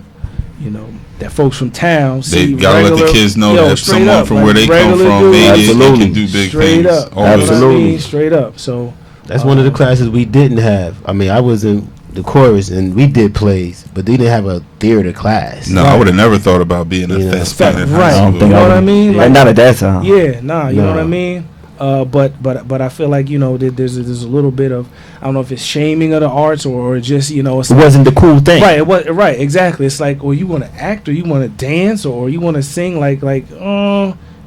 That folks from town They see gotta let the regular- kids know yo, that straight someone up, from like where they come regular from dudes. made it and Absolutely. can do big Straight things. up, Always. You know what I Absolutely. mean? Straight up. So That's one of the classes we didn't have. I mean, I was in the chorus and we did plays, but they didn't have a theater class. No, I would have never thought about being a Yeah. thespian in high Right. school. You know what I mean? Like, not at that time. Yeah, nah, you know what I No. mean. But I feel like there's a little bit of I don't know if it's shaming of the arts or just it's It wasn't the cool thing. right. It was right exactly. It's like well, you want to act or you want to dance or you want to sing like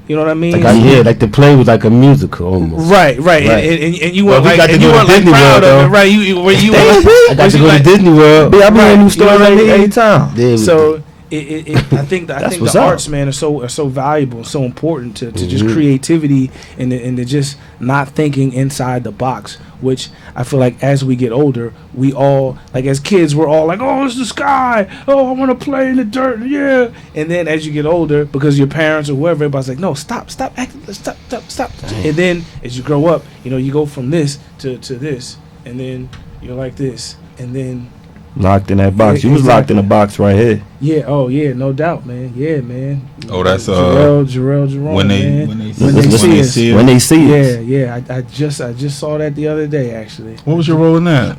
you know what I mean? Like the play was like a musical almost. Right. Right. And you Well, weren't we like got to and go you to weren't like Disney proud World, of it, though. right? You were you I got to go to Disney World. I be Right. in new You know stores what I mean? every time. Yeah, So I think That's the what's up. arts, man, are so valuable, and so important to just Mhm. creativity and to just not thinking inside the box. Which I feel like as we get older, we all like as kids we're all like, oh, it's the sky. Oh, I want to play in the dirt. Yeah. And then as you get older, because your parents or whoever, everybody's like, no, stop acting, stop. And then as you grow up, you go from this to this, and then you're like this, and then. Locked in that box. Yeah, You was locked in exactly. a box right here. Yeah. Oh, yeah. No doubt, man. Yeah, man. Oh, that's Jerome, when they man. when they When they see us. When they see us. Yeah. I just saw that the other day, actually. What was your role in that?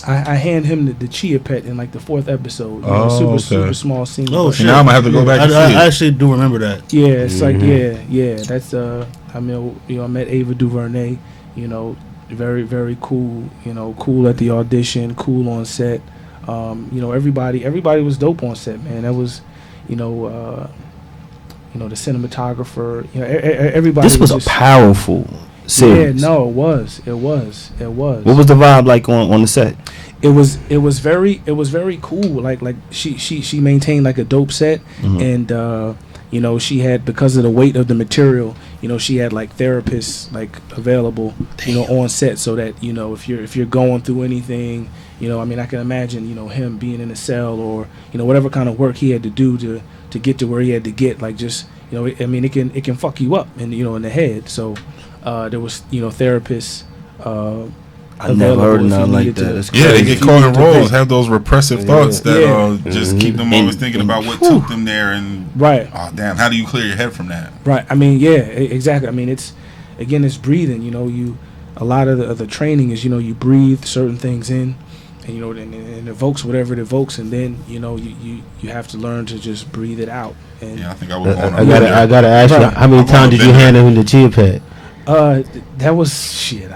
I hand him the chia pet in like the 4th episode. Oh, super small scene. Oh But shit! Now I'm gonna have to go back and see I it. actually do remember that. yeah, it's like Mhm. yeah. That's I mean I met Ava DuVernay. Very very cool. Cool at the audition. Cool on set. Everybody was dope on set, man. That was, the cinematographer. Everybody. This was a just, powerful series. Yeah, no, it was. What was the vibe like on the set? It was very cool. Like she maintained like a dope set, Mhm. and she had, because of the weight of the material, she had like therapists like available, on set, so that if you're going through anything, I mean, I can imagine him being in a cell or whatever kind of work he had to do to get to where he had to get, like just I mean, it can fuck you up and in the head. So there was therapists. I never heard nothing like that. That's crazy. Yeah, they get If you caught need in to roles, pay. have those repressive thoughts that Yeah. just keep them And- always thinking about what took them there. And Right. oh damn, how do you clear your head from that? Right. I mean, yeah, exactly. I mean, it's breathing. A lot of the training is you breathe certain things in, and and it evokes whatever it evokes, and then you have to learn to just breathe it out. And Yeah, I think I was going. I gotta ask you, Right. how many I'm times on did a you bender. hand him the chia pet? that was shit.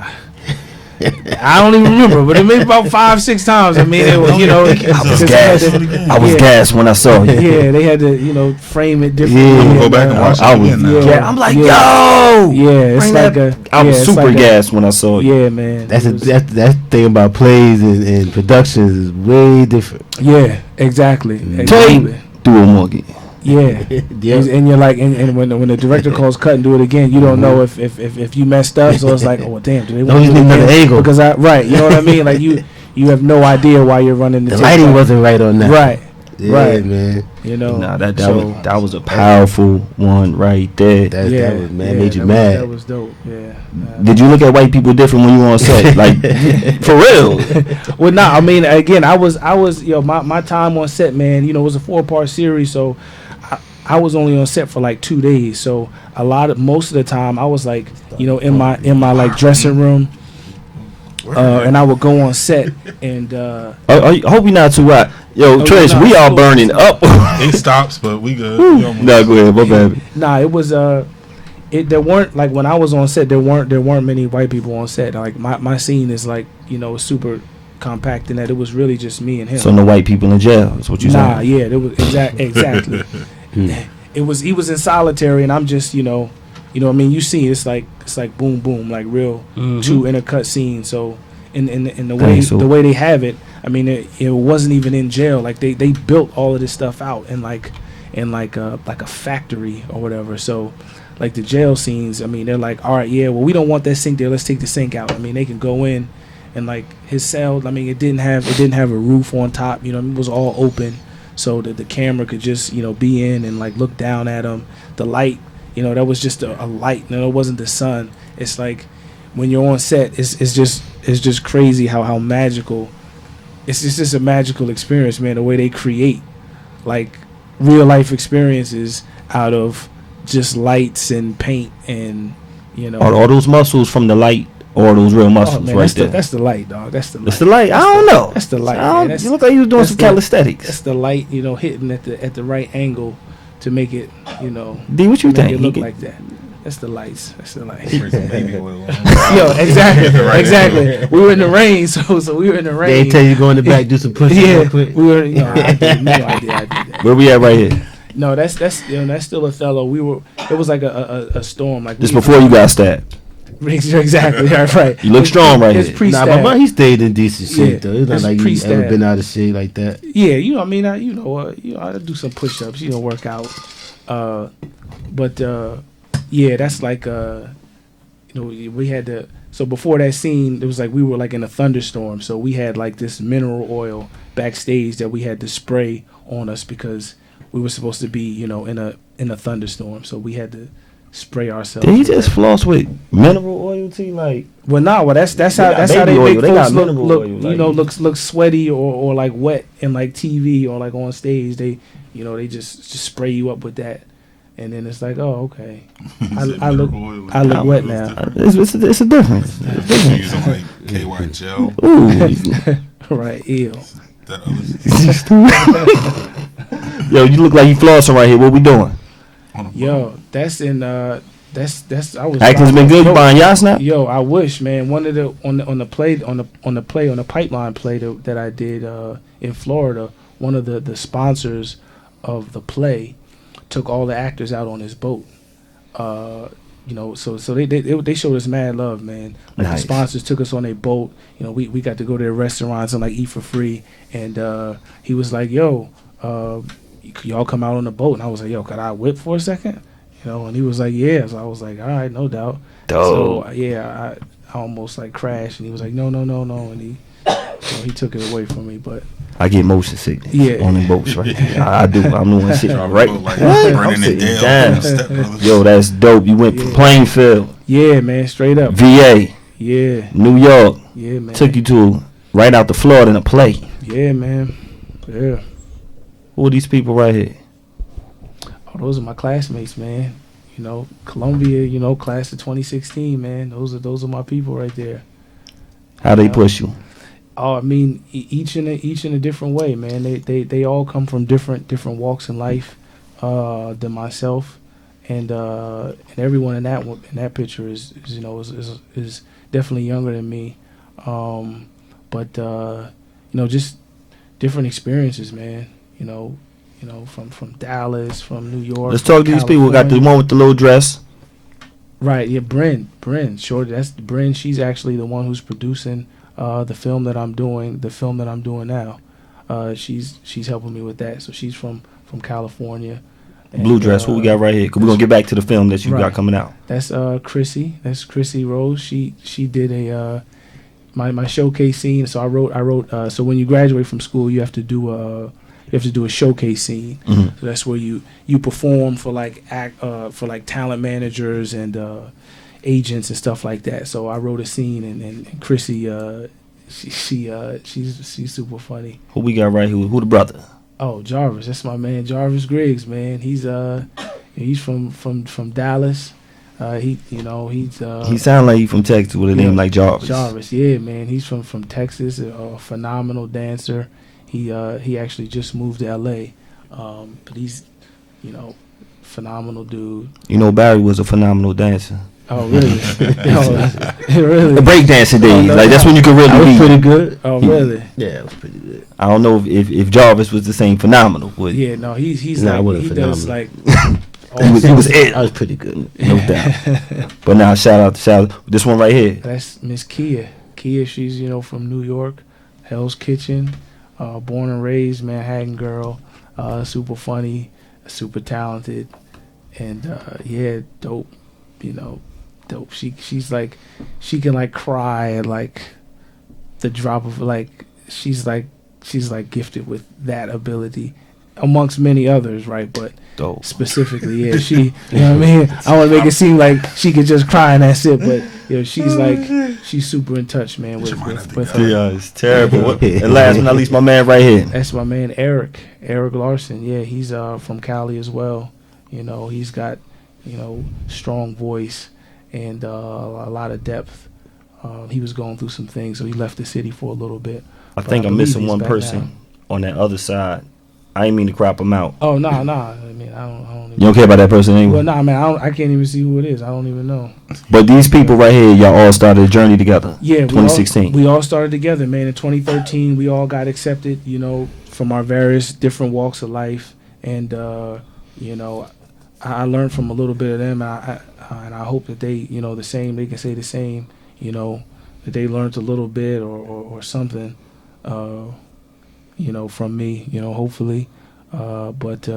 I don't even remember, but it maybe about 5-6 times. I mean, it was, you know, I was gassed when I saw it. Yeah, they had to, you know, frame it differently. I'm gonna go back and watch it again now. Yeah, I'm like, yo, yeah, it's like I was super gassed when I saw it. Yeah, man. That's that thing about plays and productions is way different. Yeah, exactly. Take do it more again. Yeah, and you're like, and when the director calls cut and do it again, you don't know if you messed up. So it's like, oh damn, do they want to do another angle? Because you know what I mean? Like you have no idea why you're running the lighting wasn't right on that. Right, yeah, right, man. You know, that was a powerful one right there. That was, man, made you mad. That was dope. Yeah. Did you look at white people different when you were on set? Like, for real? Well, nah. I mean, again, I was, you know, my time on set, man. You know, it was a 4-part series, so I was only on set for like 2 days. So most of the time, I was like, you know, in my like dressing room, and I would go on set and. I hope you're not too hot. Yo, Trish, we all burning up. It stops, but we good. No, go ahead, my baby. Nah, it was there weren't, like, when I was on set, there weren't many white people on set. Like my scene is like, you know, super compact in that it was really just me and him. So no white people in jail. That's what you saying? Nah, yeah, it was exactly. He was in solitary, and I'm just, you know what I mean. You see, it's like boom boom, like real 2 intercut scenes. So in the way they have it, I mean, it wasn't even in jail. Like they built all of this stuff out in like a factory or whatever. So like the jail scenes, I mean, they're like, all right, yeah, well, we don't want that sink there. Let's take the sink out. I mean, they can go in and like his cell. I mean, it didn't have a roof on top. You know, it was all open, so that the camera could just, you know, be in and like look down at him. The light, you know, that was just a light. No, it wasn't the sun. It's like when you're on set, it's just crazy how magical. It's just a magical experience, man. The way they create like real life experiences out of just lights and paint and, you know, all those muscles from the light or those real muscles, man, right there. That's the light, dog. That's the light. It's the light. I don't know. That's the light. Man. You look like you was doing some calisthenics. That's the light, you know, hitting at the right angle to make it, you know. D, what you think? It look like that. That's the lights. That's the lights. Baby oil. Yo, exactly. We were in the rain, so we were in the rain. They tell you to go in the back, do some push-ups real quick. We were. I did that. Where we at right here? No, that's still Othello. It was like a storm. Like this before you got stabbed. Exactly. Right. You look strong right here. Pre-stab. But he stayed in decent shape though. It's not like he's ever been out of shape like that. Yeah, you know, I mean, I do some push-ups, you know, work out. But yeah, that's like you know, we had to. So before that scene, it was like we were like in a thunderstorm. So we had like this mineral oil backstage that we had to spray on us because we were supposed to be, you know, in a thunderstorm. So we had to spray ourselves. Did he just floss with mineral oil too? Like, well, that's how they make folks look oil, you know, look sweaty or like wet in like TV or like on stage. They, you know, they just spray you up with that. And then it's like, oh, okay. I look wet now. It's a difference. Using like KY gel. Ooh. Right, ew. Yo, you look like you flossing right here. What we doing? Yo, that's that's I was. Acting's been good. You buying yachts now? Yo, I wish, man. One of the on the pipeline play that I did in Florida. One of the sponsors of the play took all the actors out on his boat. You know, so they showed us mad love, man. Like nice. The sponsors took us on a boat. You know, we got to go to their restaurants and like eat for free. And he was like, "Yo, y'all come out on the boat?" And I was like, "Yo, could I whip for a second?" You know, and he was like, "Yeah." So I was like, "All right, no doubt." Dope. So yeah, I almost like crashed, and he was like, "No," and he took it away from me, but. I get motion sickness on the boats, right? I do. I'm the one sitting right. Like I'm sitting down. Yo, that's dope. You went from Plainfield. Yeah, man, straight up. VA. Yeah. New York. Yeah, man. Took you to right out the Florida in a play. Yeah, man. Yeah. Who are these people right here? Oh, those are my classmates, man. You know, Columbia. You know, class of 2016, man. Those are my people right there. How they push you? Oh, I mean, each in a different way, man. They all come from different walks in life than myself, and everyone in that picture is you know is definitely younger than me. But just different experiences, man. From Dallas, from New York. Let's talk to these people. We got the one with the little dress. Right, yeah, Bryn, sure, that's Bryn. She's actually the one who's producing the film that I'm doing now. She's helping me with that. So she's from California. And, Blue dress. What we got right here? Cause we're gonna get back to the film that you got coming out. That's Chrissy. That's Chrissy Rose. She did a my showcase scene. So I wrote. So when you graduate from school, you have to do a showcase scene. Mm-hmm. So that's where you perform for like talent managers and agents and stuff like that. So I wrote a scene, and Chrissy, she's super funny. Who we got right here? Who the brother? Oh, Jarvis. That's my man, Jarvis Griggs. Man, he's from Dallas. He sound like he from Texas with a name like Jarvis. Jarvis, yeah, man. He's from Texas. A phenomenal dancer. He actually just moved to L.A. But he's phenomenal dude. Barry was a phenomenal dancer. Oh really? Really? The breakdancing days, like that's when you could really I was be pretty good. Oh really? Yeah, it was pretty good. I don't know if Jarvis was the same phenomenal. But Yeah, no, he's Nah, I like wasn't he does phenomenal. like. he was ill, I was pretty good. no doubt. But now shout out this one right here. That's Miss Kia. Kia, she's from New York, Hell's Kitchen, born and raised Manhattan girl, super funny, super talented, and dope. Dope. She's like, she can like cry at like the drop of like she's like gifted with that ability amongst many others, right? But Dope. Specifically, yeah, she, you know what I mean? I want to make it seem like she could just cry and that's it, but she's super in touch, man, with her. Yeah, it's terrible. And last but not least, my man right here. That's my man Eric Larson. Yeah, he's from Cali as well. He's got strong voice and a lot of depth. He was going through some things, so he left the city for a little bit. I think I'm missing one person on that other side. I ain't mean to crop him out. Oh, nah. I mean, I don't even, You don't care about that person anyway? Well, nah, man, I can't even see who it is. I don't even know. But these people right here, y'all all started a journey together. Yeah, 2016. We all started together, man. In 2013, we all got accepted, from our various different walks of life. And, I learned from a little bit of them. And I hope that they, the same, they can say the same, that they learned a little bit or something, from me, hopefully. But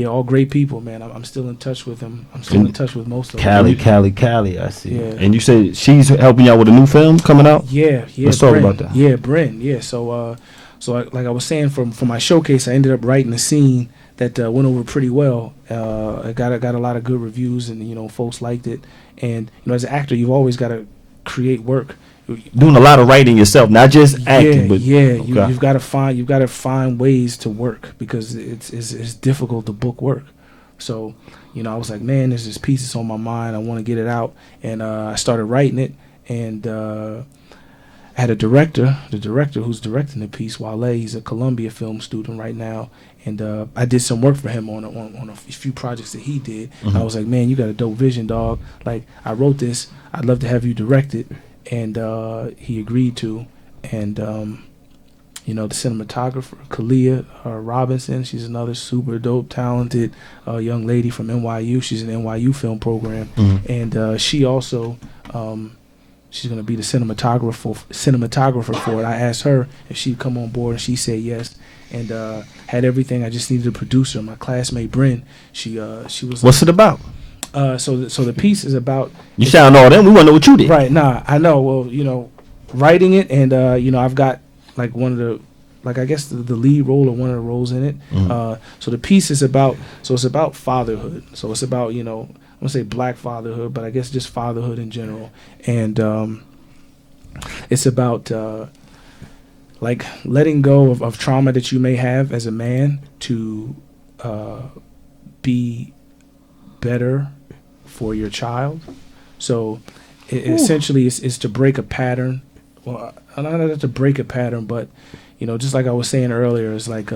all great people, man. I'm still in touch with them. I'm still in touch with most of them. Cali, I see. Yeah. And you said she's helping y'all with a new film coming out? Yeah. Let's talk about that. Yeah, Bryn. Yeah, so like I was saying, for my showcase, I ended up writing a scene that went over pretty well. I got a lot of good reviews, and folks liked it. And as an actor, you've always got to create work. Doing a lot of writing yourself, not just acting. But okay. You've got to find ways to work because it's difficult to book work. So I was like, man, there's this piece that's on my mind. I want to get it out, and I started writing it. And I had the director who's directing the piece, Wale. He's a Columbia film student right now, and I did some work for him on a few projects that he did. Mm-hmm. I was like, man, you got a dope vision, dog. Like, I wrote this. I'd love to have you direct it. And he agreed to. And, the cinematographer, Kalia Robinson, she's another super dope, talented young lady from NYU. She's in the NYU film program. Mm-hmm. And she also, she's going to be the cinematographer for it. I asked her if she'd come on board, and she said yes. And had everything. I just needed a producer. My classmate, Bryn, she was. What's it about? So the piece is about. You sound all them. We want to know what you did. Right. Nah, I know. Well, writing it, and I've got like one of the, like I guess the lead role or one of the roles in it. Mm-hmm. So the piece is about. So it's about fatherhood. So it's about I'm gonna say black fatherhood, but I guess just fatherhood in general. And it's about like letting go of trauma that you may have as a man to be better for your child. So essentially it's to break a pattern. Well, not to break a pattern, but just like I was saying earlier, it's like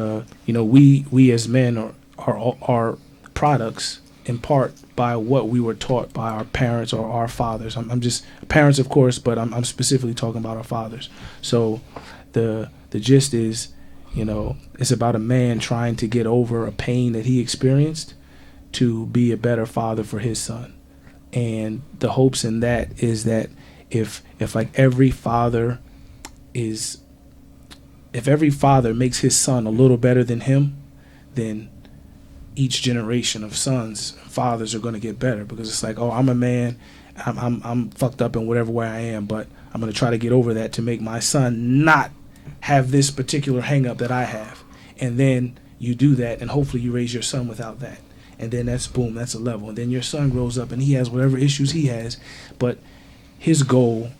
we as men are products in part by what we were taught by our parents or our fathers. I'm just parents, of course, but I'm specifically talking about our fathers. So the gist is, it's about a man trying to get over a pain that he experienced to be a better father for his son. And the hopes in that is that if like every father makes his son a little better than him, then each generation of sons, fathers are going to get better, because it's like, oh, I'm a man, I'm fucked up in whatever way I am, but I'm going to try to get over that to make my son not have this particular hang up that I have. And then you do that, and hopefully you raise your son without that. And then that's a level. And then your son grows up and he has whatever issues he has, but his goal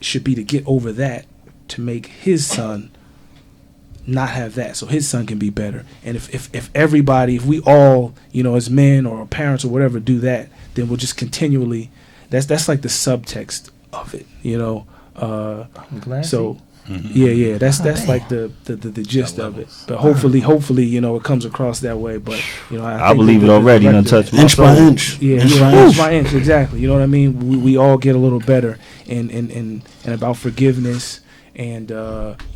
should be to get over that to make his son not have that, so his son can be better. And if everybody, if we all, as men or parents or whatever, do that, then we'll just continually, that's like the subtext of it, so yeah, that's like the gist of it. But hopefully it comes across that way. But I believe it already. You touch inch by inch. Yeah, inch by inch, exactly. You know what I mean? We all get a little better, and about forgiveness and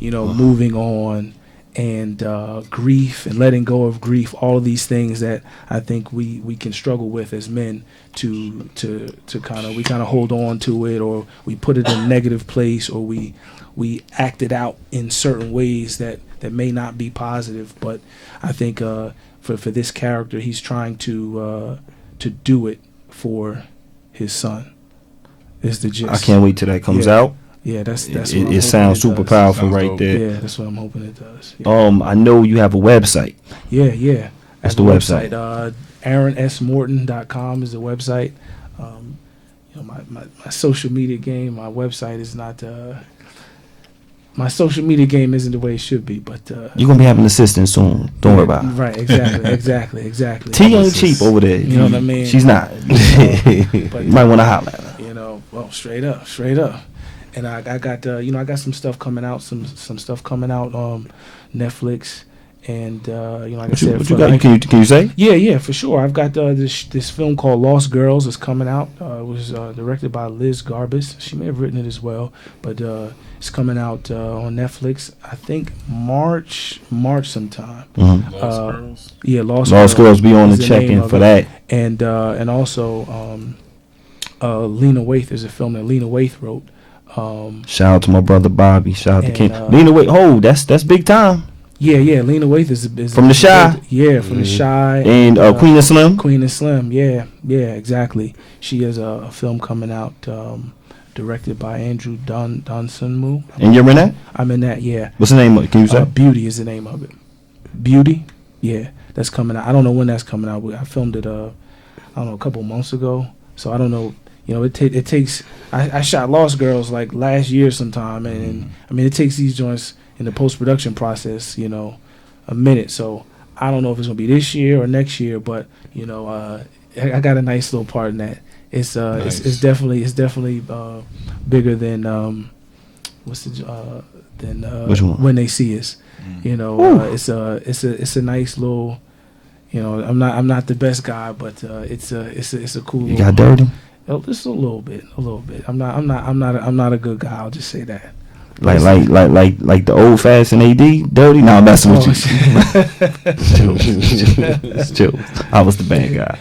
moving on, and grief and letting go of grief, all of these things that I think we can struggle with as men to kind of hold on to it, or we put it in a negative place, or we act it out in certain ways that may not be positive. But I think for this character, he's trying to do it for his son. Is the gist. I can't wait till that comes out. Yeah, that's it sounds super powerful right there. Yeah, that's what I'm hoping it does. Yeah. I know you have a website. Yeah. That's the website. AaronSMorton.com is the website. My social media game, my website is not. My social media game isn't the way it should be, but you're gonna be having an assistant soon. Don't worry about it. Right, exactly. T ain't cheap over there. You know what I mean? She's not. But, you might want to holler at her. Well, straight up. And I got I got some stuff coming out, some stuff coming out Netflix, and like I said, what you got? Can you say? Yeah, for sure. I've got this film called Lost Girls is coming out. It was directed by Liz Garbus. She may have written it as well, but it's coming out on Netflix. I think March sometime. Mm-hmm. Lost Girls. Yeah, Lost Girls. Be on the check-in for that. And also Lena Waithe is a film that Lena Waithe wrote. Shout out to my brother Bobby. Shout out to King. Lena Waithe. That's big time. Yeah. Lena Waithe is from the Shy. From the Shy. And Queen and Slim. Queen and Slim. Yeah, exactly. She has a film coming out, directed by Andrew Dunsunmu. And you're in that? I'm in that. Yeah. What's the name of it? Can you say? Beauty is the name of it. Beauty. Yeah, that's coming out. I don't know when that's coming out. I filmed it. I don't know, a couple months ago. So I don't know. It takes. I shot Lost Girls like last year sometime, and I mean it takes these joints in the post-production process, a minute. So I don't know if it's gonna be this year or next year, but I got a nice little part in that. It's nice. it's definitely bigger than Which one? When They See Us. It's a nice little. I'm not the best guy, but it's a cool. You got dirty. Just a little bit. I'm not a good guy. I'll just say that. Like the old fashioned AD dirty. No, I'm messing with you. Chill. I was the bad guy.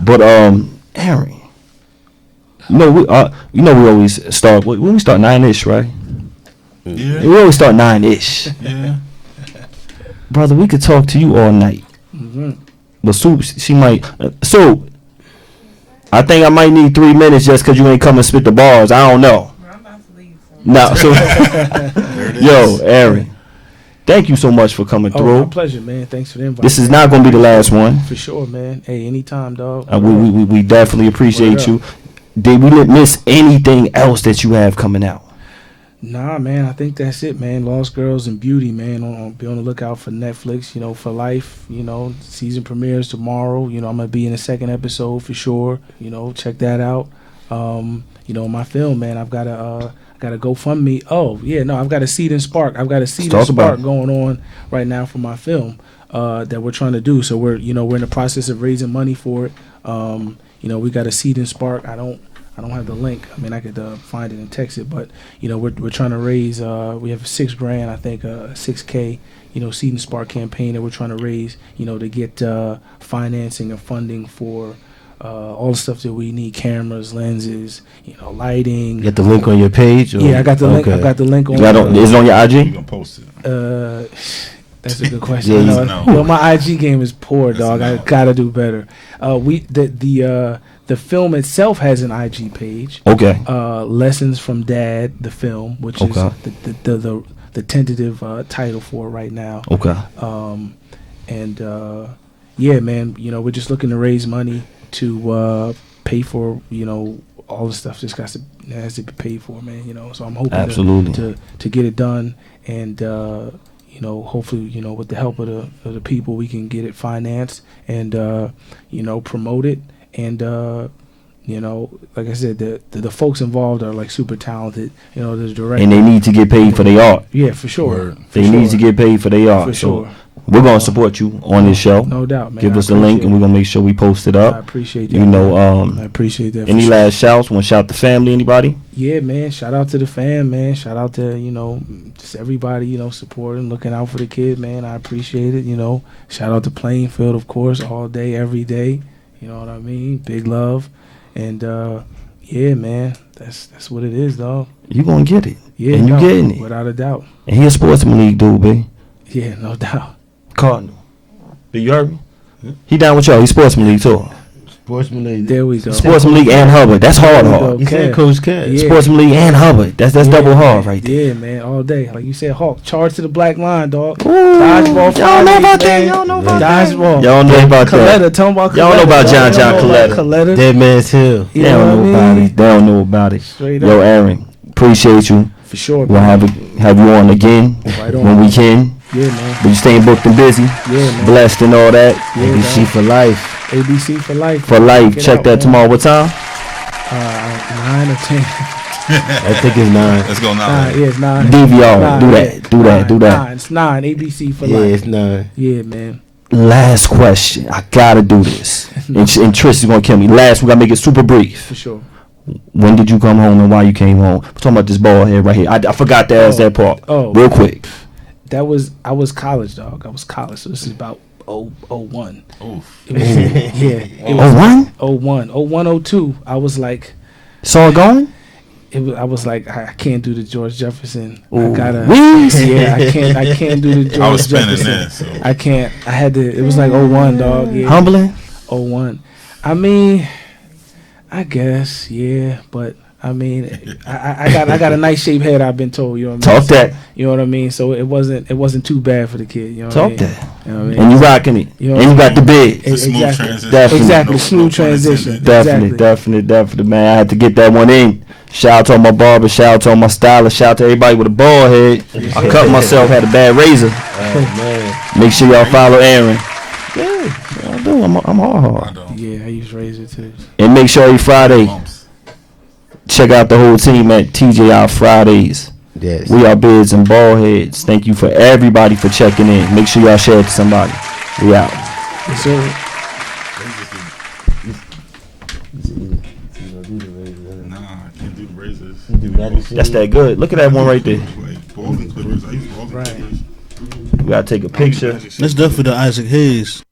But Aaron, we always start when we start 9-ish, right? Yeah. We always start 9-ish. Yeah. Brother, we could talk to you all night. Mm-hmm. But she might. I think I might need 3 minutes just because you ain't come and spit the bars. I don't know. I'm about to leave. No, yo, Aaron, thank you so much for coming through. My pleasure, man. Thanks for the invite. This is not going to be the last one. For sure, man. Hey, anytime, dog. We definitely appreciate you. Did we miss anything else that you have coming out? Nah, man. I think that's it, man. Lost Girls and Beauty, man. Be on the lookout for Netflix. For life. Season premieres tomorrow. I'm gonna be in the second episode for sure. Check that out. My film, man. I got a GoFundMe. Oh yeah, no, I've got a Seed and Spark. I've got a Seed and talk about Spark it. going on right now for my film that we're trying to do. So we're in the process of raising money for it. We got a Seed and Spark. I don't have the link. I mean, I could find it and text it, but we're trying to raise. We have $6,000, I think, $6K. Seed and Spark campaign that we're trying to raise. To get financing and funding for all the stuff that we need: cameras, lenses, lighting. You got the link on your page? Or? Yeah, I got the link. I got the link on. Is it on your You IG? gonna post it? That's a good question. Yeah, no. My IG game is poor, That's dog. no. I gotta do better. The film itself has an IG page. Okay. Lessons from Dad, the film, which Okay. is the tentative title for it right now. Okay. Yeah, man, we're just looking to raise money to pay for all the stuff has to be paid for, man. So I'm hoping Absolutely. to get it done, and hopefully with the help of the people we can get it financed and promote it, and like I said, the folks involved are like super talented. The director, And they need to get paid for their art. yeah, for sure. Word. For They need sure. to get paid for their art. For So sure. we're gonna support you on this show. No doubt, man. Give I us the link, appreciate and we're gonna make sure we post it it. I up. appreciate that. You know, I appreciate that. for any sure. last shouts? Want to shout the family? Anybody? Yeah, man. Shout out to the fam, man. Shout out to just everybody, supporting, looking out for the kid, man. I appreciate it. Shout out to Plainfield, of course, all day, every day. You know what I mean? Big love, and yeah, man. That's what it is, dog. You gonna get it. Yeah, And you no, getting it. without a doubt. And he a sportsman league dude, baby. Yeah, no doubt. Cardinal. But you heard me? He down with y'all. He sportsman league too. Sportsman League. There we go. Sportsman league and Hubbard. That's hard, There we hard. go. You said Cat. Coach Cat. Yeah. Sportsman league and Hubbard. That's Yeah, double hard man. right there. Yeah, man, all day. Like you said, Hawk, charge to the black line, dog. Ooh, Dodgeball y'all know Fridays, about that. man. Y'all know about that. Dodgeball. Y'all know about Coletta, that. tell 'em about Coletta. Y'all know about dog. John Y'all know about Coletta. Coletta. Dead Man's Hill. You They know don't what know I about mean? it. They don't know about it. Straight Yo, up. Aaron, appreciate you. For sure, We'll man. have you on again Right on. when we can. Yeah, man. But you staying booked and busy, Yeah, man. blessed and all that. Yeah, ABC man. for life. ABC for life. For life. Check out, that man. tomorrow. What time? 9 or 10. I think it's 9. Let's go now. 9, yeah, it's 9. DVR. Nine, Do yeah. that. Do that. Do that. 9. It's 9. ABC for Yeah, life. it's 9. Yeah, man. Last question. I gotta do this. And Trish is gonna kill me. Last, we gotta make it super brief. For sure. When did you come home and why you came home? We're talking about this ball head right here. I forgot to ask that part. Oh. Real quick. I was college, dog. I was college. So this is about 01. Oof. It was, yeah. It Oh, was one? 01, 02. I was like, Saw it going? I was like, I can't do the George Jefferson. Ooh. I gotta. Wheeze? Yeah, I can't do the George I was spinning Jefferson. that. So. I can't. I had to. It was like 01, dog. Yeah. Humbling? 01. I mean, I guess, yeah, but I mean, I got a nice shaped head. I've been told. You know what I mean? Talk that. You know what I mean? So it wasn't too bad for the kid. You know what I Talk mean? that. You know what I mean? And you rocking it. You know And you got the bid. It's a smooth Exactly. transition. Definitely. Exactly. Smooth transition. intended. Definitely, Exactly. definitely, man. I had to get that one in. Shout out to all my barber. Shout out to all my stylist. Shout out to everybody with a bald head. I cut myself. Had a bad razor. Oh, man. Make sure y'all follow Aaron. Yeah, I do. I'm I hard. don't. Yeah, I use razor too. And make sure every Friday, Bumps. check out the whole team at TJI Fridays. Yes. We are Beards and Baldheads. Thank you for everybody for checking in. Make sure y'all share it to somebody. We out. Yes, sir. Nah, I can't do the razors. That's that good. Look at that one right there. Like balding clippers. I use balding Right. clippers. We gotta take a picture. That's definitely the Isaac Hayes.